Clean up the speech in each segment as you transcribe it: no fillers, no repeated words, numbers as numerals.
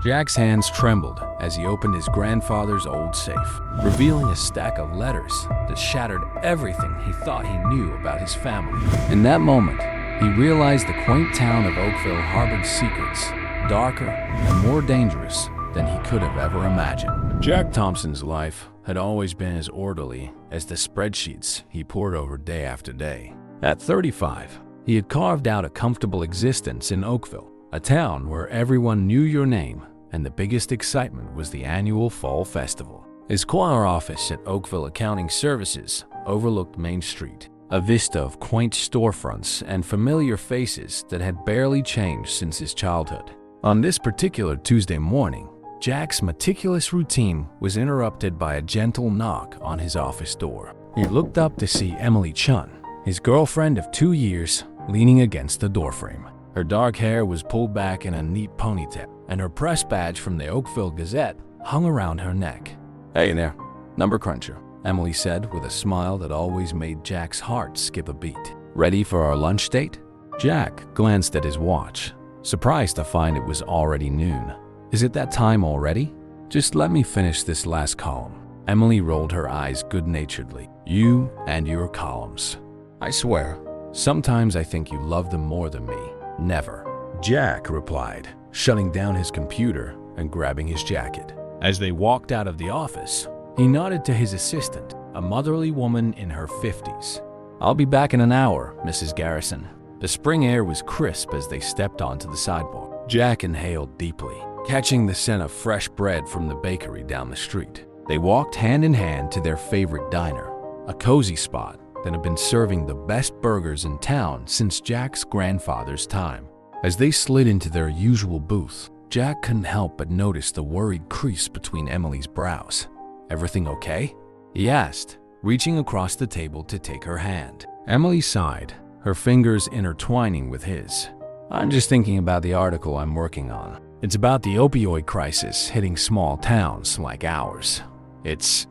Jack's hands trembled as he opened his grandfather's old safe, revealing a stack of letters that shattered everything he thought he knew about his family. In that moment, he realized the quaint town of Oakville harbored secrets, darker and more dangerous than he could have ever imagined. Jack Thompson's life had always been as orderly as the spreadsheets he pored over day after day. At 35, he had carved out a comfortable existence in Oakville, a town where everyone knew your name, and the biggest excitement was the annual Fall Festival. His corner office at Oakville Accounting Services overlooked Main Street, a vista of quaint storefronts and familiar faces that had barely changed since his childhood. On this particular Tuesday morning, Jack's meticulous routine was interrupted by a gentle knock on his office door. He looked up to see Emily Chun, his girlfriend of 2 years, leaning against the doorframe. Her dark hair was pulled back in a neat ponytail, and her press badge from the Oakville Gazette hung around her neck. "Hey there, number cruncher," Emily said with a smile that always made Jack's heart skip a beat. "Ready for our lunch date?" Jack glanced at his watch, surprised to find it was already noon. "Is it that time already? Just let me finish this last column." Emily rolled her eyes good-naturedly. "You and your columns. I swear, sometimes I think you love them more than me." "Never," Jack replied, shutting down his computer and grabbing his jacket. As they walked out of the office, he nodded to his assistant, a motherly woman in her 50s. "I'll be back in an hour, Mrs. Garrison." The spring air was crisp as they stepped onto the sidewalk. Jack inhaled deeply, catching the scent of fresh bread from the bakery down the street. They walked hand in hand to their favorite diner, a cozy spot that had been serving the best burgers in town since Jack's grandfather's time. As they slid into their usual booth, Jack couldn't help but notice the worried crease between Emily's brows. "Everything okay?" he asked, reaching across the table to take her hand. Emily sighed, her fingers intertwining with his. "I'm just thinking about the article I'm working on. It's about the opioid crisis hitting small towns like ours. It's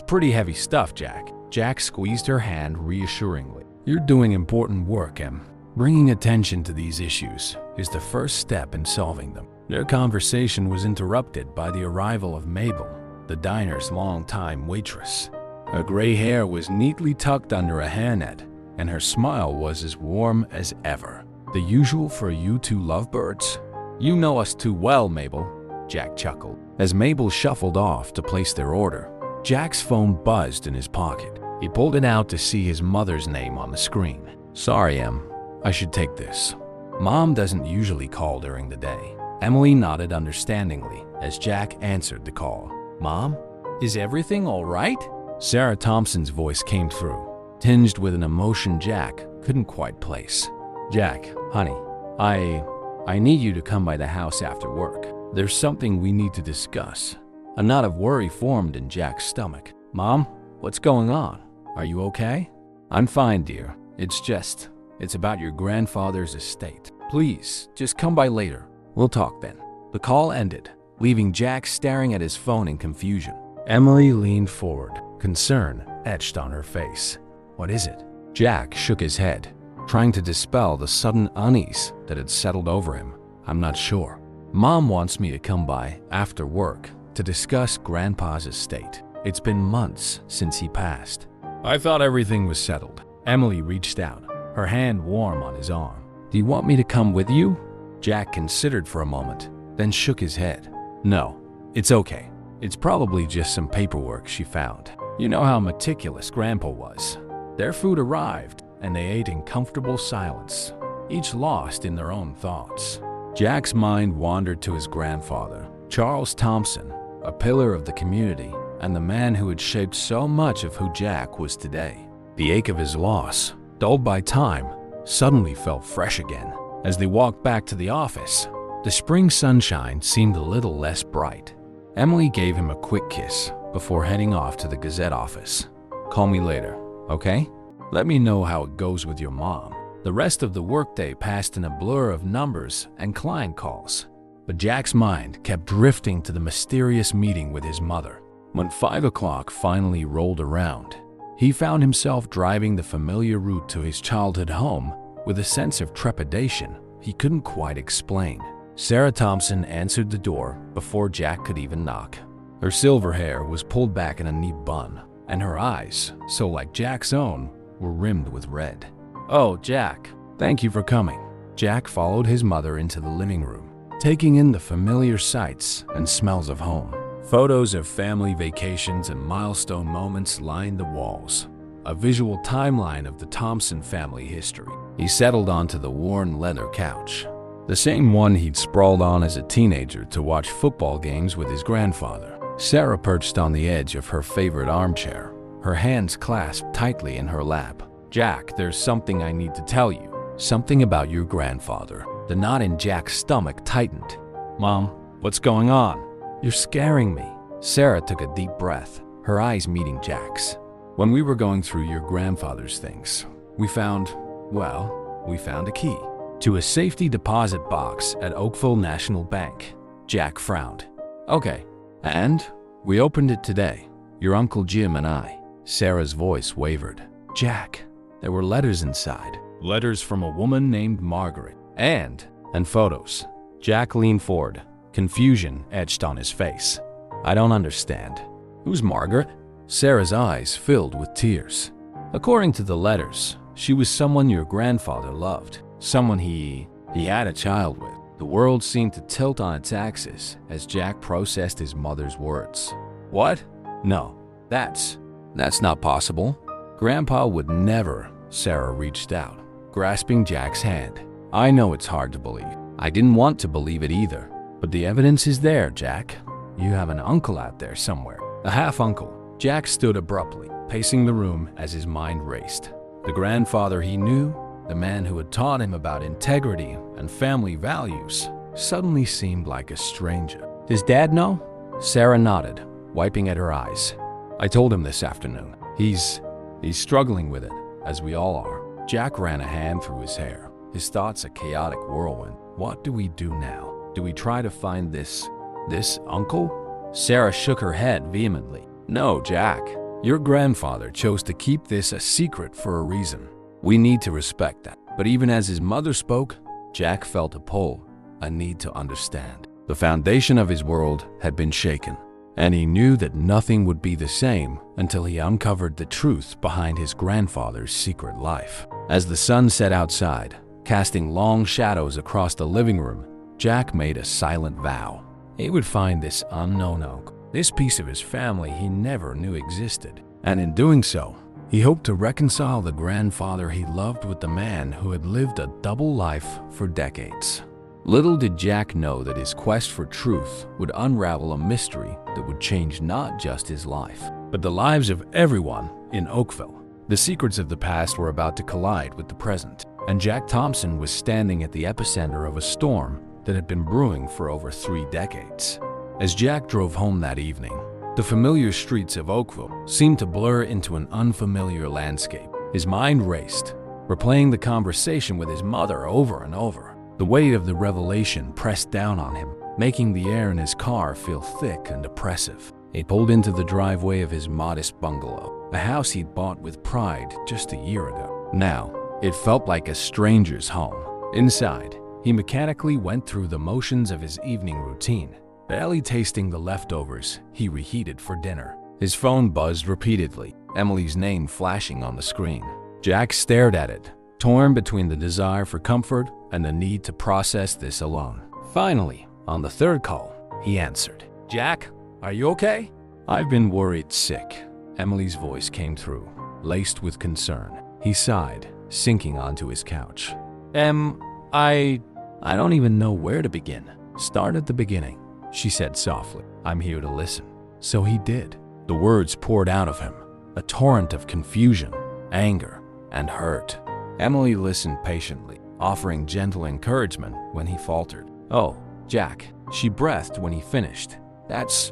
pretty heavy stuff, Jack." Jack squeezed her hand reassuringly. "You're doing important work, Em. Bringing attention to these issues is the first step in solving them." Their conversation was interrupted by the arrival of Mabel, the diner's longtime waitress. Her gray hair was neatly tucked under a hairnet, and her smile was as warm as ever. "The usual for you two lovebirds." "You know us too well, Mabel," Jack chuckled. As Mabel shuffled off to place their order, Jack's phone buzzed in his pocket. He pulled it out to see his mother's name on the screen. "Sorry, Em. I should take this. Mom doesn't usually call during the day." Emily nodded understandingly as Jack answered the call. "Mom, is everything all right?" Sarah Thompson's voice came through, tinged with an emotion Jack couldn't quite place. "Jack, honey, I need you to come by the house after work. There's something we need to discuss." A knot of worry formed in Jack's stomach. "Mom, what's going on? Are you okay?" "I'm fine, dear. It's about your grandfather's estate. Please, just come by later. We'll talk then." The call ended, leaving Jack staring at his phone in confusion. Emily leaned forward, concern etched on her face. "What is it?" Jack shook his head, trying to dispel the sudden unease that had settled over him. "I'm not sure. Mom wants me to come by after work to discuss Grandpa's estate. It's been months since he passed." "I thought everything was settled." Emily reached out, her hand warm on his arm. "Do you want me to come with you?" Jack considered for a moment, then shook his head. "No, it's okay. It's probably just some paperwork she found. You know how meticulous Grandpa was." Their food arrived, and they ate in comfortable silence, each lost in their own thoughts. Jack's mind wandered to his grandfather, Charles Thompson, a pillar of the community and the man who had shaped so much of who Jack was today. The ache of his loss, dulled by time, suddenly felt fresh again. As they walked back to the office, the spring sunshine seemed a little less bright. Emily gave him a quick kiss before heading off to the Gazette office. "Call me later, okay? Let me know how it goes with your mom." The rest of the workday passed in a blur of numbers and client calls, but Jack's mind kept drifting to the mysterious meeting with his mother. When 5 o'clock finally rolled around, he found himself driving the familiar route to his childhood home with a sense of trepidation he couldn't quite explain. Sarah Thompson answered the door before Jack could even knock. Her silver hair was pulled back in a neat bun, and her eyes, so like Jack's own, were rimmed with red. "Oh, Jack, thank you for coming." Jack followed his mother into the living room, taking in the familiar sights and smells of home. Photos of family vacations and milestone moments lined the walls, a visual timeline of the Thompson family history. He settled onto the worn leather couch, the same one he'd sprawled on as a teenager to watch football games with his grandfather. Sarah perched on the edge of her favorite armchair, her hands clasped tightly in her lap. "Jack, there's something I need to tell you. Something about your grandfather." The knot in Jack's stomach tightened. "Mom, what's going on?" "You're scaring me." Sarah took a deep breath, her eyes meeting Jack's. "When we were going through your grandfather's things, we found a key to a safety deposit box at Oakville National Bank." Jack frowned. "Okay, and we opened it today, your Uncle Jim and I." Sarah's voice wavered. "Jack, there were letters inside. Letters from a woman named Margaret. And photos." Jack leaned forward, confusion etched on his face. "I don't understand. Who's Margaret?" Sarah's eyes filled with tears. "According to the letters, she was someone your grandfather loved, someone he had a child with." The world seemed to tilt on its axis as Jack processed his mother's words. "What? No, that's not possible. Grandpa would never." Sarah reached out, grasping Jack's hand. "I know it's hard to believe. I didn't want to believe it either. But the evidence is there, Jack. You have an uncle out there somewhere. A half-uncle." Jack stood abruptly, pacing the room as his mind raced. The grandfather he knew, the man who had taught him about integrity and family values, suddenly seemed like a stranger. "Does Dad know?" Sarah nodded, wiping at her eyes. "I told him this afternoon. He's struggling with it, as we all are." Jack ran a hand through his hair, his thoughts a chaotic whirlwind. What do we do now? Do we try to find this uncle? Sarah shook her head vehemently. "No, Jack. Your grandfather chose to keep this a secret for a reason. We need to respect that." But even as his mother spoke, Jack felt a pull, a need to understand. The foundation of his world had been shaken, and he knew that nothing would be the same until he uncovered the truth behind his grandfather's secret life. As the sun set outside, casting long shadows across the living room, Jack made a silent vow. He would find this unknown uncle, this piece of his family he never knew existed, and in doing so, he hoped to reconcile the grandfather he loved with the man who had lived a double life for decades. Little did Jack know that his quest for truth would unravel a mystery that would change not just his life, but the lives of everyone in Oakville. The secrets of the past were about to collide with the present, and Jack Thompson was standing at the epicenter of a storm that had been brewing for over 3 decades. As Jack drove home that evening, the familiar streets of Oakville seemed to blur into an unfamiliar landscape. His mind raced, replaying the conversation with his mother over and over. The weight of the revelation pressed down on him, making the air in his car feel thick and oppressive. He pulled into the driveway of his modest bungalow, a house he'd bought with pride just a year ago. Now, it felt like a stranger's home. Inside, he mechanically went through the motions of his evening routine, barely tasting the leftovers he reheated for dinner. His phone buzzed repeatedly, Emily's name flashing on the screen. Jack stared at it, torn between the desire for comfort and the need to process this alone. Finally, on the 3rd call, he answered. "Jack, are you okay?" "I've been worried sick." Emily's voice came through, laced with concern. He sighed, sinking onto his couch. I don't even know where to begin." "Start at the beginning," she said softly. "I'm here to listen." So he did. The words poured out of him, a torrent of confusion, anger, and hurt. Emily listened patiently, offering gentle encouragement when he faltered. "Oh, Jack," she breathed when he finished. That's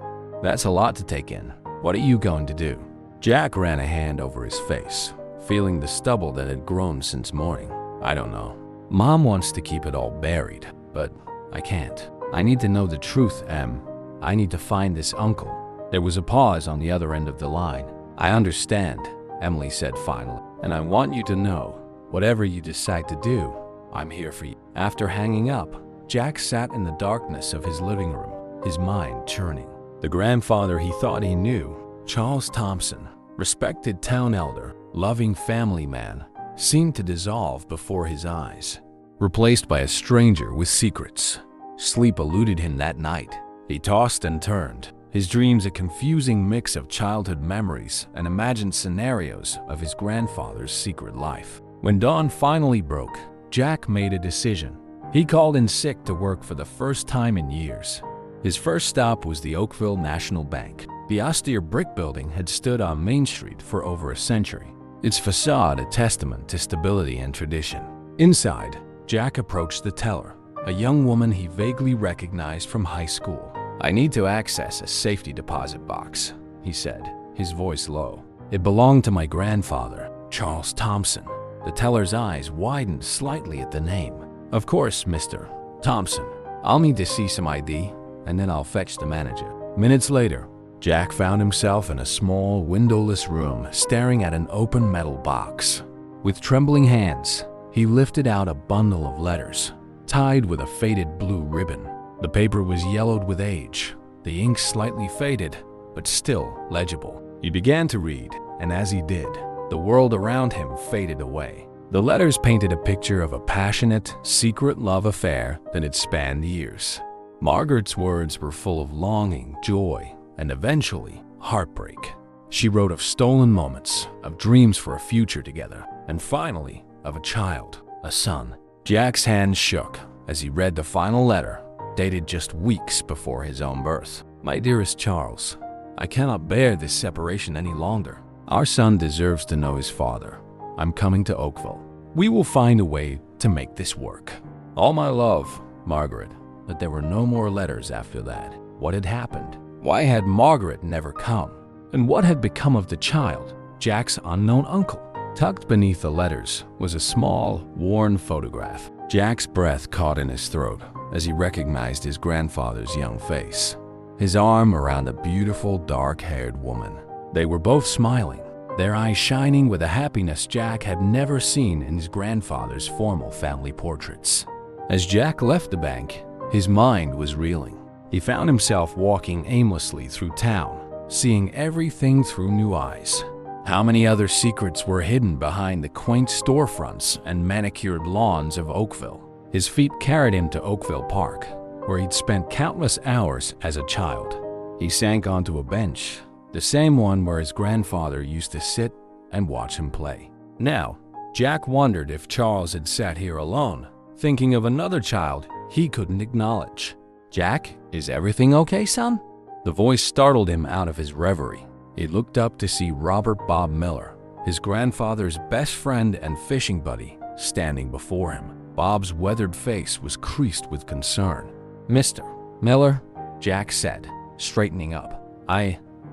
a lot to take in. What are you going to do?" Jack ran a hand over his face, feeling the stubble that had grown since morning. "I don't know. Mom wants to keep it all buried, but I can't. I need to know the truth, Em. I need to find this uncle." There was a pause on the other end of the line. "I understand," Emily said finally, "and I want you to know, whatever you decide to do, I'm here for you." After hanging up, Jack sat in the darkness of his living room, his mind churning. The grandfather he thought he knew, Charles Thompson, respected town elder, loving family man, seemed to dissolve before his eyes, replaced by a stranger with secrets. Sleep eluded him that night. He tossed and turned, his dreams a confusing mix of childhood memories and imagined scenarios of his grandfather's secret life. When dawn finally broke, Jack made a decision. He called in sick to work for the first time in years. His first stop was the Oakville National Bank. The austere brick building had stood on Main Street for over a century, its facade a testament to stability and tradition. Inside, Jack approached the teller, a young woman he vaguely recognized from high school. "I need to access a safety deposit box," he said, his voice low. "It belonged to my grandfather, Charles Thompson." The teller's eyes widened slightly at the name. "Of course, Mr. Thompson. I'll need to see some ID, and then I'll fetch the manager." Minutes later, Jack found himself in a small, windowless room staring at an open metal box. With trembling hands, he lifted out a bundle of letters, tied with a faded blue ribbon. The paper was yellowed with age, the ink slightly faded, but still legible. He began to read, and as he did, the world around him faded away. The letters painted a picture of a passionate, secret love affair that had spanned years. Margaret's words were full of longing, joy, and eventually heartbreak. She wrote of stolen moments, of dreams for a future together, and finally, of a child, a son. Jack's hands shook as he read the final letter, dated just weeks before his own birth. "My dearest Charles, I cannot bear this separation any longer. Our son deserves to know his father. I'm coming to Oakville. We will find a way to make this work. All my love, Margaret." But there were no more letters after that. What had happened? Why had Margaret never come? And what had become of the child, Jack's unknown uncle? Tucked beneath the letters was a small, worn photograph. Jack's breath caught in his throat as he recognized his grandfather's young face, his arm around a beautiful, dark-haired woman. They were both smiling, their eyes shining with a happiness Jack had never seen in his grandfather's formal family portraits. As Jack left the bank, his mind was reeling. He found himself walking aimlessly through town, seeing everything through new eyes. How many other secrets were hidden behind the quaint storefronts and manicured lawns of Oakville? His feet carried him to Oakville Park, where he'd spent countless hours as a child. He sank onto a bench, the same one where his grandfather used to sit and watch him play. Now, Jack wondered if Charles had sat here alone, thinking of another child he couldn't acknowledge. "Jack, is everything okay, son?" The voice startled him out of his reverie. He looked up to see Robert Bob Miller, his grandfather's best friend and fishing buddy, standing before him. Bob's weathered face was creased with concern. "Mr. Miller," Jack said, straightening up.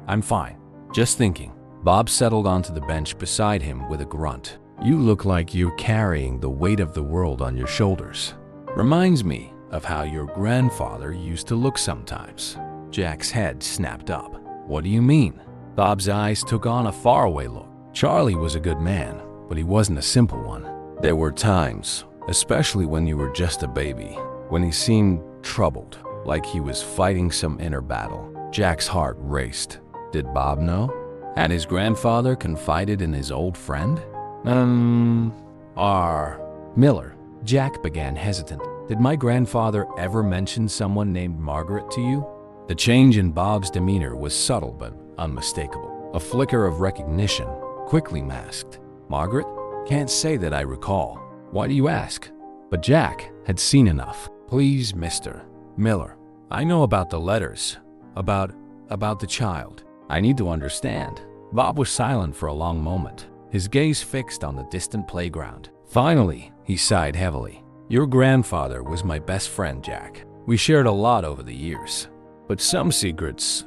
I'm fine. Just thinking." Bob settled onto the bench beside him with a grunt. "You look like you're carrying the weight of the world on your shoulders. Reminds me of how your grandfather used to look sometimes." Jack's head snapped up. "What do you mean?" Bob's eyes took on a faraway look. "Charlie was a good man, but he wasn't a simple one. There were times, especially when you were just a baby, when he seemed troubled, like he was fighting some inner battle." Jack's heart raced. Did Bob know? Had his grandfather confided in his old friend? Miller, Jack began hesitant. "Did my grandfather ever mention someone named Margaret to you?" The change in Bob's demeanor was subtle but unmistakable. A flicker of recognition, quickly masked. "Margaret? Can't say that I recall. Why do you ask?" But Jack had seen enough. "Please, Mr. Miller, I know about the letters, about the child. I need to understand." Bob was silent for a long moment, his gaze fixed on the distant playground. Finally, he sighed heavily. "Your grandfather was my best friend, Jack. We shared a lot over the years. But some secrets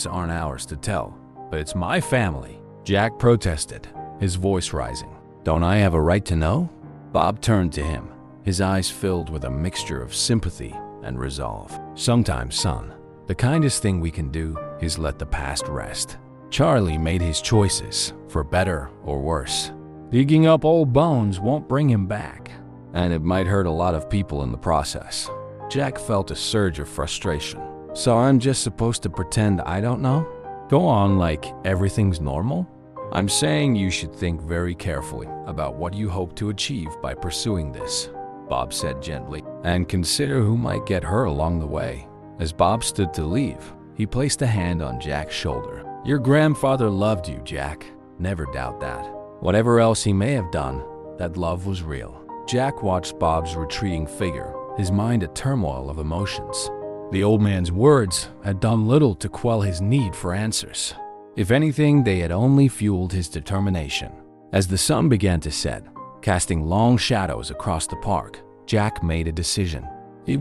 aren't ours to tell. But it's my family." Jack protested, his voice rising. "Don't I have a right to know?" Bob turned to him, his eyes filled with a mixture of sympathy and resolve. "Sometimes, son, the kindest thing we can do is let the past rest. Charlie made his choices, for better or worse. Digging up old bones won't bring him back. and it might hurt a lot of people in the process. Jack felt a surge of frustration. So I'm just supposed to pretend I don't know? Go on like everything's normal? I'm saying you should think very carefully about what you hope to achieve by pursuing this, Bob said gently, and consider who might get hurt along the way. As Bob stood to leave, he placed a hand on Jack's shoulder. Your grandfather loved you, Jack. Never doubt that. Whatever else he may have done, that love was real. Jack watched Bob's retreating figure, his mind a turmoil of emotions. The old man's words had done little to quell his need for answers. If anything, they had only fueled his determination. As the sun began to set, casting long shadows across the park, Jack made a decision. He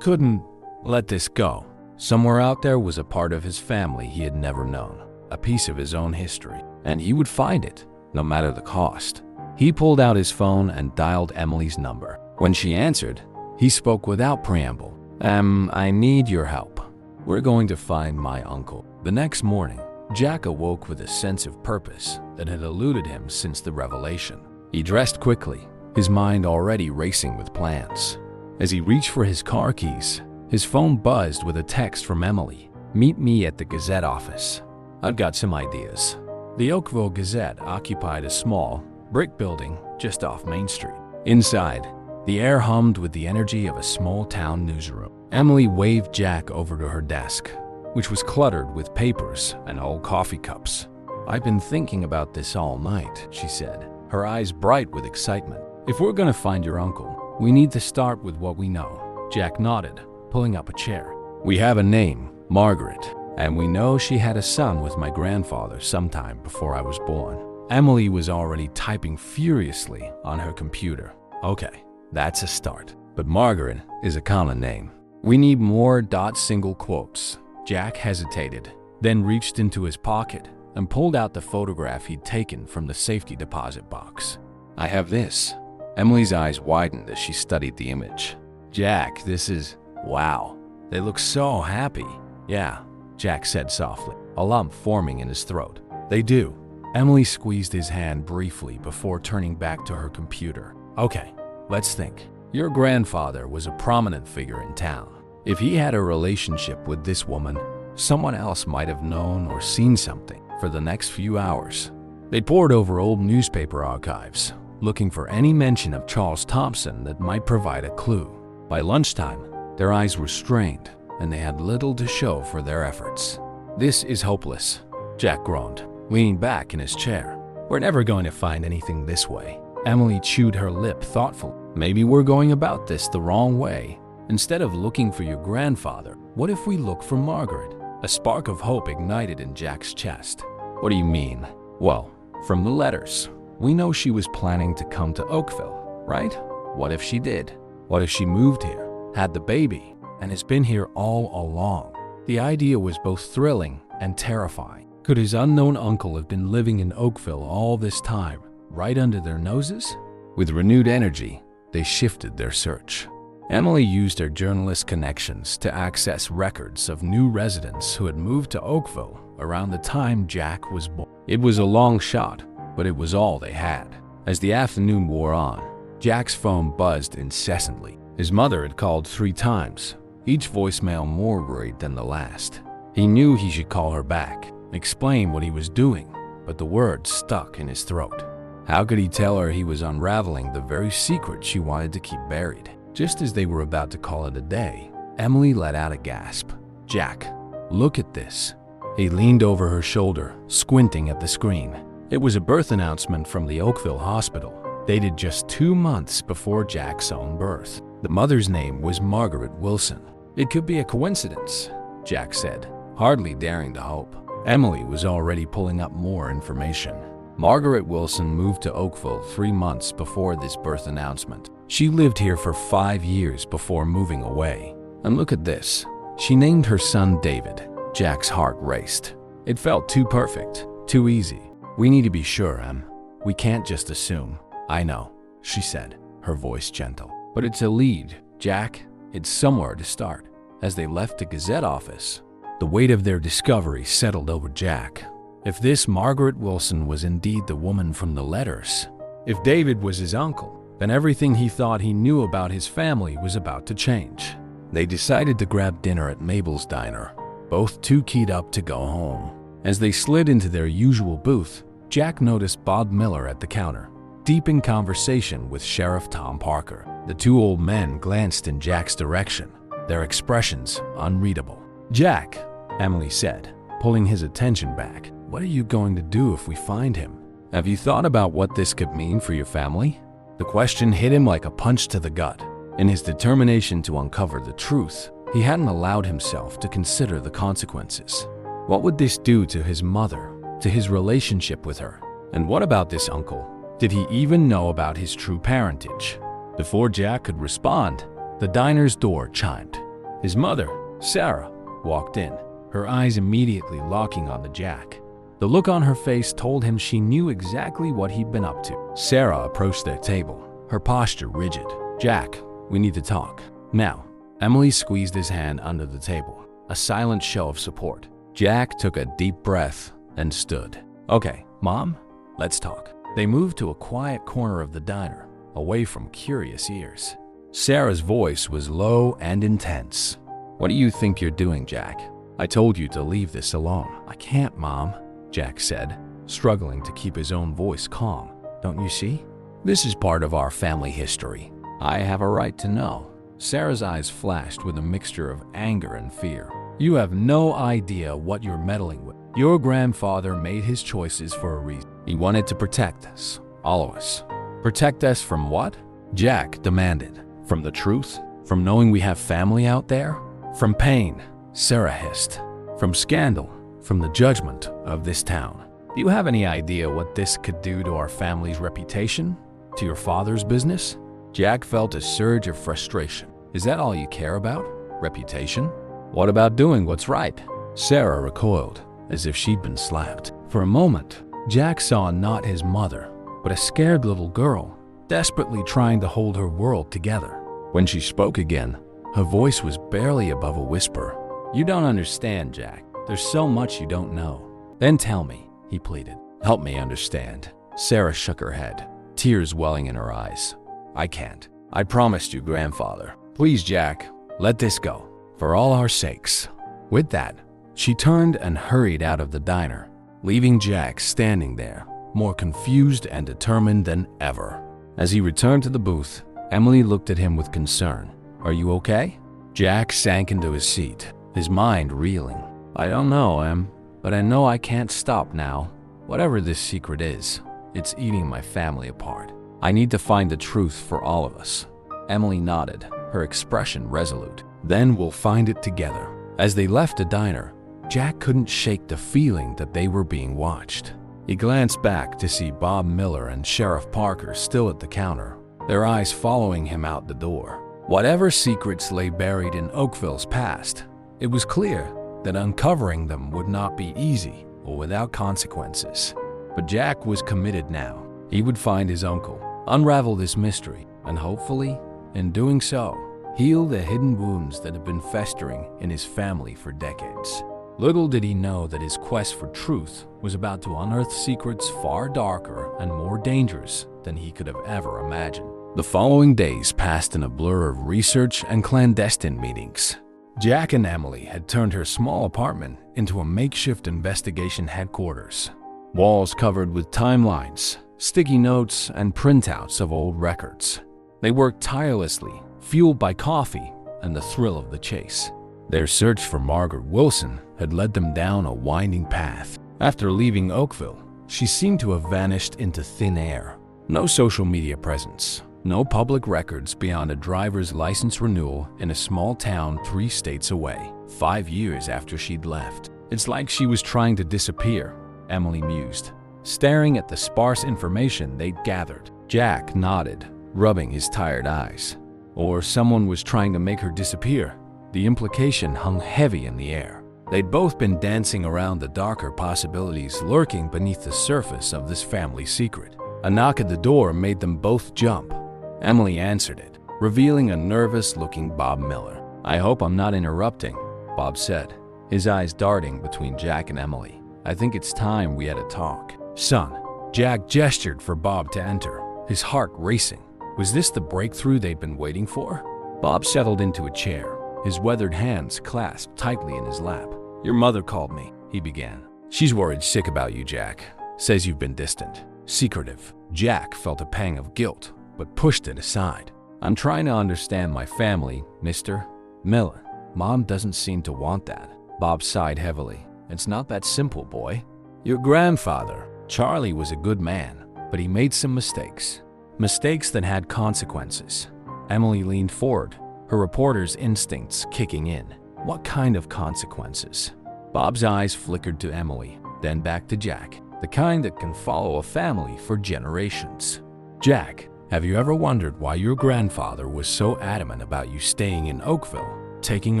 couldn't let this go. Somewhere out there was a part of his family he had never known, a piece of his own history, and he would find it, no matter the cost. He pulled out his phone and dialed Emily's number. When she answered, he spoke without preamble. I need your help. We're going to find my uncle." The next morning, Jack awoke with a sense of purpose that had eluded him since the revelation. He dressed quickly, his mind already racing with plans. As he reached for his car keys, his phone buzzed with a text from Emily. "Meet me at the Gazette office. I've got some ideas." The Oakville Gazette occupied a small, brick building just off Main Street. Inside, the air hummed with the energy of a small-town newsroom. Emily waved Jack over to her desk, which was cluttered with papers and old coffee cups. "I've been thinking about this all night," she said, her eyes bright with excitement. "If we're going to find your uncle, we need to start with what we know." Jack nodded, pulling up a chair. "We have a name, Margaret, and we know she had a son with my grandfather sometime before I was born." Emily was already typing furiously on her computer. "Okay, that's a start. But Margaret is a common name. We need more single quotes." Jack hesitated, then reached into his pocket and pulled out the photograph he'd taken from the safety deposit box. "I have this." Emily's eyes widened as she studied the image. "Jack, this is... wow. They look so happy." "Yeah," Jack said softly, a lump forming in his throat. "They do." Emily squeezed his hand briefly before turning back to her computer. "Okay, let's think. Your grandfather was a prominent figure in town. If he had a relationship with this woman, someone else might have known or seen something. For the next few hours, they pored over old newspaper archives, looking for any mention of Charles Thompson that might provide a clue. By lunchtime, their eyes were strained, and they had little to show for their efforts. "This is hopeless," Jack groaned, leaning back in his chair. "We're never going to find anything this way." Emily chewed her lip thoughtfully. "Maybe we're going about this the wrong way. Instead of looking for your grandfather, what if we look for Margaret?" A spark of hope ignited in Jack's chest. "What do you mean?" "Well, from the letters, we know she was planning to come to Oakville, right? What if she did? What if she moved here, had the baby, and has been here all along?" The idea was both thrilling and terrifying. Could his unknown uncle have been living in Oakville all this time, right under their noses? With renewed energy, they shifted their search. Emily used her journalist connections to access records of new residents who had moved to Oakville around the time Jack was born. It was a long shot, but it was all they had. As the afternoon wore on, Jack's phone buzzed incessantly. His mother had called 3 times, each voicemail more worried than the last. He knew he should call her back, explain what he was doing, but the words stuck in his throat. How could he tell her he was unraveling the very secret she wanted to keep buried? Just as they were about to call it a day, Emily let out a gasp. "Jack, look at this." He leaned over her shoulder, squinting at the screen. It was a birth announcement from the Oakville hospital, dated just 2 months before Jack's own birth. The mother's name was Margaret Wilson. "It could be a coincidence," Jack said, hardly daring to hope. Emily was already pulling up more information. Margaret Wilson moved to Oakville 3 months before this birth announcement. She lived here for 5 years before moving away. And look at this. She named her son David. Jack's heart raced. It felt too perfect, too easy. "We need to be sure, Em. We can't just assume." "I know," she said, her voice gentle. "But it's a lead, Jack. It's somewhere to start." As they left the Gazette office, the weight of their discovery settled over Jack. If this Margaret Wilson was indeed the woman from the letters, if David was his uncle, then everything he thought he knew about his family was about to change. They decided to grab dinner at Mabel's diner, both too keyed up to go home. As they slid into their usual booth, Jack noticed Bob Miller at the counter, deep in conversation with Sheriff Tom Parker. The two old men glanced in Jack's direction, their expressions unreadable. "Jack," Emily said, pulling his attention back, "what are you going to do if we find him? Have you thought about what this could mean for your family?" The question hit him like a punch to the gut. In his determination to uncover the truth, he hadn't allowed himself to consider the consequences. What would this do to his mother, to his relationship with her? And what about this uncle? Did he even know about his true parentage? Before Jack could respond, the diner's door chimed. His mother, Sarah, walked in, her eyes immediately locking on the Jack. The look on her face told him she knew exactly what he'd been up to. Sarah approached their table, her posture rigid. "Jack, we need to talk. Now." Emily squeezed his hand under the table, a silent show of support. Jack took a deep breath and stood. "Okay, Mom, let's talk." They moved to a quiet corner of the diner, away from curious ears. Sarah's voice was low and intense. "What do you think you're doing, Jack? I told you to leave this alone." "I can't, Mom," Jack said, struggling to keep his own voice calm. "Don't you see? This is part of our family history. I have a right to know." Sarah's eyes flashed with a mixture of anger and fear. "You have no idea what you're meddling with. Your grandfather made his choices for a reason. He wanted to protect us, all of us." "Protect us from what?" Jack demanded. "From the truth? From knowing we have family out there? From pain," Sarah hissed. "From scandal? From the judgment of this town? Do you have any idea what this could do to our family's reputation? To your father's business?" Jack felt a surge of frustration. "Is that all you care about? Reputation? What about doing what's right?" Sarah recoiled, as if she'd been slapped. For a moment, Jack saw not his mother, but a scared little girl, desperately trying to hold her world together. When she spoke again, her voice was barely above a whisper. "You don't understand, Jack. There's so much you don't know." "Then tell me," he pleaded. "Help me understand." Sarah shook her head, tears welling in her eyes. "I can't. I promised you, grandfather. Please, Jack, let this go, for all our sakes." With that, she turned and hurried out of the diner, leaving Jack standing there, more confused and determined than ever. As he returned to the booth, Emily looked at him with concern. "Are you okay?" Jack sank into his seat, his mind reeling. "I don't know, Em, but I know I can't stop now. Whatever this secret is, it's eating my family apart. I need to find the truth for all of us." Emily nodded, her expression resolute. "Then we'll find it together." As they left the diner, Jack couldn't shake the feeling that they were being watched. He glanced back to see Bob Miller and Sheriff Parker still at the counter, their eyes following him out the door. Whatever secrets lay buried in Oakville's past, it was clear that uncovering them would not be easy or without consequences. But Jack was committed now. He would find his uncle, unravel this mystery, and hopefully, in doing so, heal the hidden wounds that had been festering in his family for decades. Little did he know that his quest for truth was about to unearth secrets far darker and more dangerous than he could have ever imagined. The following days passed in a blur of research and clandestine meetings. Jack and Emily had turned her small apartment into a makeshift investigation headquarters. Walls covered with timelines, sticky notes, and printouts of old records. They worked tirelessly, fueled by coffee and the thrill of the chase. Their search for Margaret Wilson had led them down a winding path. After leaving Oakville, she seemed to have vanished into thin air. No social media presence, no public records beyond a driver's license renewal in a small town 3 states away, 5 years after she'd left. "It's like she was trying to disappear," Emily mused, staring at the sparse information they'd gathered. Jack nodded, rubbing his tired eyes. Or someone was trying to make her disappear. The implication hung heavy in the air. They'd both been dancing around the darker possibilities lurking beneath the surface of this family secret. A knock at the door made them both jump. Emily answered it, revealing a nervous-looking Bob Miller. "I hope I'm not interrupting," Bob said, his eyes darting between Jack and Emily. "I think it's time we had a talk." "Son," Jack gestured for Bob to enter, his heart racing. Was this the breakthrough they'd been waiting for? Bob settled into a chair, his weathered hands clasped tightly in his lap. "Your mother called me," he began. "She's worried sick about you, Jack. Says you've been distant, secretive." Jack felt a pang of guilt, but pushed it aside. "I'm trying to understand my family, Mr. Miller. Mom doesn't seem to want that." Bob sighed heavily. "It's not that simple, boy. Your grandfather, Charlie, was a good man, but he made some mistakes. Mistakes that had consequences." Emily leaned forward, her reporter's instincts kicking in. "What kind of consequences?" Bob's eyes flickered to Emily, then back to Jack. "The kind that can follow a family for generations." "Jack, have you ever wondered why your grandfather was so adamant about you staying in Oakville, taking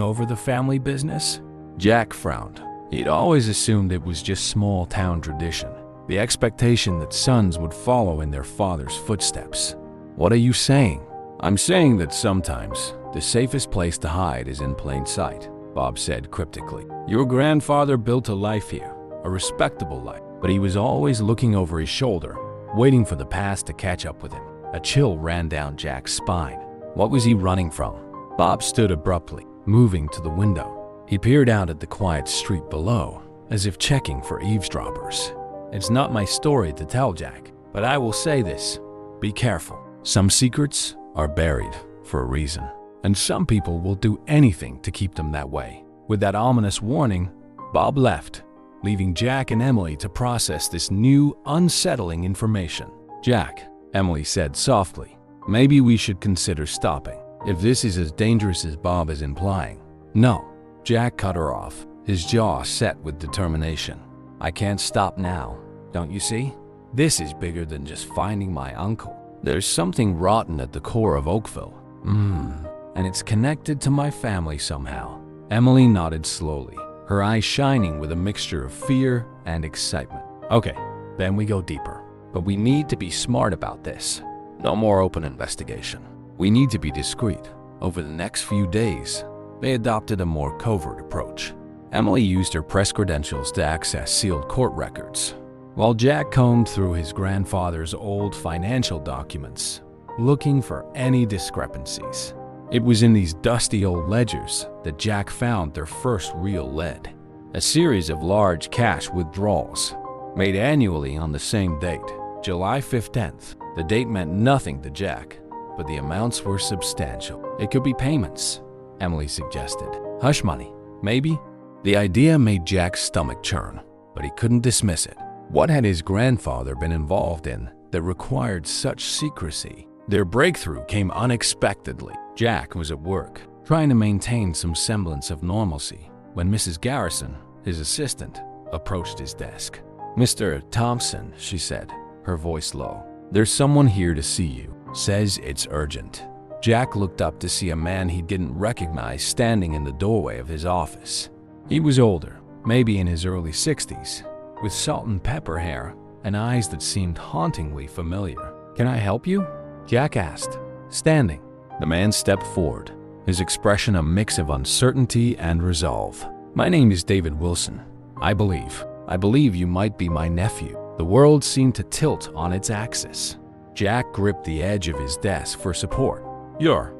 over the family business?" Jack frowned. He'd always assumed it was just small-town tradition, the expectation that sons would follow in their father's footsteps. "What are you saying?" "I'm saying that sometimes the safest place to hide is in plain sight," Bob said cryptically. "Your grandfather built a life here, a respectable life, but he was always looking over his shoulder, waiting for the past to catch up with him." A chill ran down Jack's spine. What was he running from? Bob stood abruptly, moving to the window. He peered out at the quiet street below, as if checking for eavesdroppers. "It's not my story to tell, Jack, but I will say this. Be careful. Some secrets are buried for a reason, and some people will do anything to keep them that way." With that ominous warning, Bob left, leaving Jack and Emily to process this new, unsettling information. "Jack," Emily said softly, "maybe we should consider stopping, if this is as dangerous as Bob is implying." "No," Jack cut her off, his jaw set with determination. "I can't stop now, don't you see? This is bigger than just finding my uncle. There's something rotten at the core of Oakville. And it's connected to my family somehow." Emily nodded slowly, her eyes shining with a mixture of fear and excitement. "Okay, then we go deeper. But we need to be smart about this. No more open investigation. We need to be discreet. Over the next few days, they adopted a more covert approach. Emily used her press credentials to access sealed court records, while Jack combed through his grandfather's old financial documents, looking for any discrepancies. It was in these dusty old ledgers that Jack found their first real lead, a series of large cash withdrawals made annually on the same date, July 15th. The date meant nothing to Jack, but the amounts were substantial. "It could be payments," Emily suggested. "Hush money, maybe?" The idea made Jack's stomach churn, but he couldn't dismiss it. What had his grandfather been involved in that required such secrecy? Their breakthrough came unexpectedly. Jack was at work, trying to maintain some semblance of normalcy, when Mrs. Garrison, his assistant, approached his desk. "Mr. Thompson," she said, her voice low. "There's someone here to see you. Says it's urgent." Jack looked up to see a man he didn't recognize standing in the doorway of his office. He was older, maybe in his early 60s, with salt and pepper hair and eyes that seemed hauntingly familiar. "Can I help you?" Jack asked, standing. The man stepped forward, his expression a mix of uncertainty and resolve. "My name is David Wilson. I believe you might be my nephew." The world seemed to tilt on its axis. Jack gripped the edge of his desk for support. You're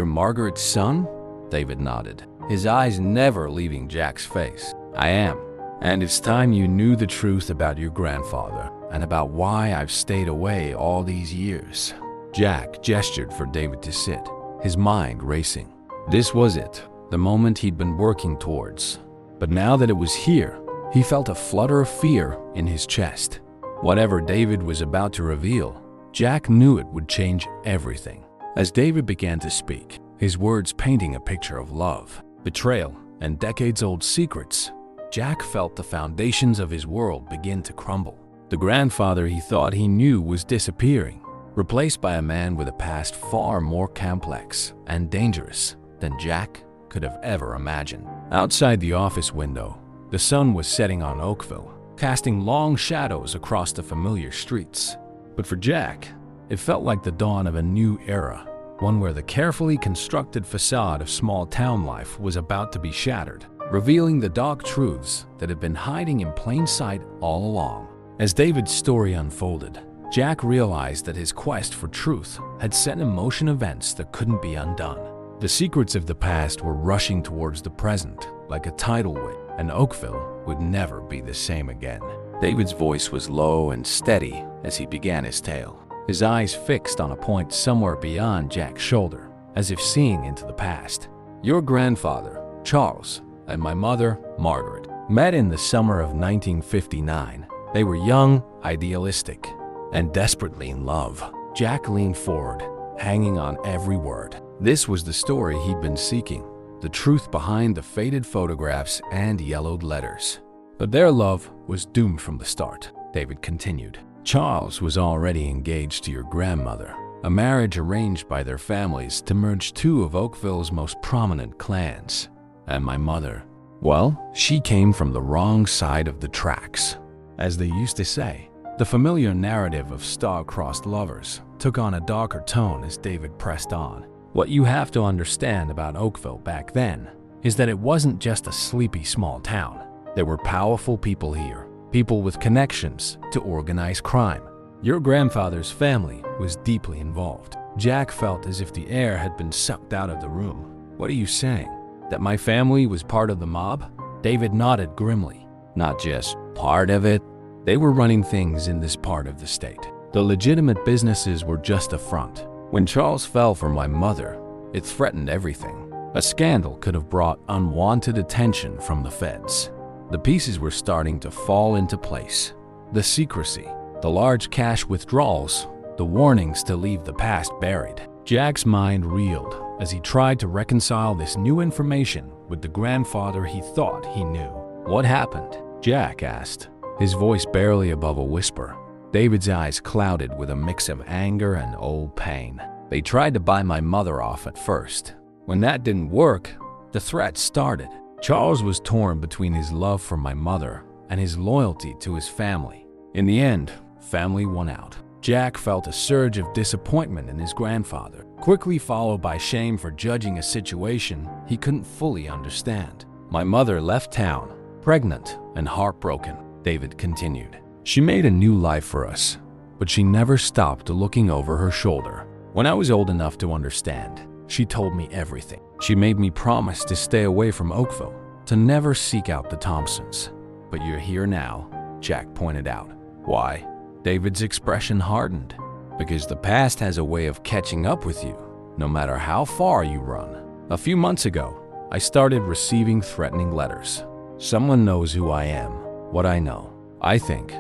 Margaret's son?" David nodded, his eyes never leaving Jack's face. "I am. And it's time you knew the truth about your grandfather and about why I've stayed away all these years." Jack gestured for David to sit, his mind racing. This was it, the moment he'd been working towards. But now that it was here, he felt a flutter of fear in his chest. Whatever David was about to reveal, Jack knew it would change everything. As David began to speak, his words painting a picture of love, betrayal, and decades-old secrets, Jack felt the foundations of his world begin to crumble. The grandfather he thought he knew was disappearing, replaced by a man with a past far more complex and dangerous than Jack could have ever imagined. Outside the office window, the sun was setting on Oakville, casting long shadows across the familiar streets. But for Jack, it felt like the dawn of a new era, one where the carefully constructed facade of small-town life was about to be shattered, revealing the dark truths that had been hiding in plain sight all along. As David's story unfolded, Jack realized that his quest for truth had set in motion events that couldn't be undone. The secrets of the past were rushing towards the present like a tidal wave, and Oakville would never be the same again. David's voice was low and steady as he began his tale, his eyes fixed on a point somewhere beyond Jack's shoulder, as if seeing into the past. Your grandfather, Charles, and my mother, Margaret, met in the summer of 1959. They were young, idealistic, and desperately in love. Jack leaned forward, hanging on every word. This was the story he'd been seeking, the truth behind the faded photographs and yellowed letters. But their love was doomed from the start, David continued. Charles was already engaged to your grandmother, a marriage arranged by their families to merge two of Oakville's most prominent clans. And my mother, well, she came from the wrong side of the tracks. As they used to say, the familiar narrative of star-crossed lovers took on a darker tone as David pressed on. What you have to understand about Oakville back then is that it wasn't just a sleepy small town. There were powerful people here, people with connections to organized crime. Your grandfather's family was deeply involved. Jack felt as if the air had been sucked out of the room. What are you saying? That my family was part of the mob? David nodded grimly. Not just part of it. They were running things in this part of the state. The legitimate businesses were just a front. When Charles fell for my mother, it threatened everything. A scandal could have brought unwanted attention from the feds. The pieces were starting to fall into place. The secrecy, the large cash withdrawals, the warnings to leave the past buried. Jack's mind reeled as he tried to reconcile this new information with the grandfather he thought he knew. What happened? Jack asked, his voice barely above a whisper. David's eyes clouded with a mix of anger and old pain. They tried to buy my mother off at first. When that didn't work, the threat started. Charles was torn between his love for my mother and his loyalty to his family. In the end, family won out. Jack felt a surge of disappointment in his grandfather, quickly followed by shame for judging a situation he couldn't fully understand. My mother left town, pregnant and heartbroken, David continued. She made a new life for us, but she never stopped looking over her shoulder. When I was old enough to understand, she told me everything. She made me promise to stay away from Oakville, to never seek out the Thompsons. But you're here now, Jack pointed out. Why? David's expression hardened. Because the past has a way of catching up with you, no matter how far you run. A few months ago, I started receiving threatening letters. Someone knows who I am, what I know. I think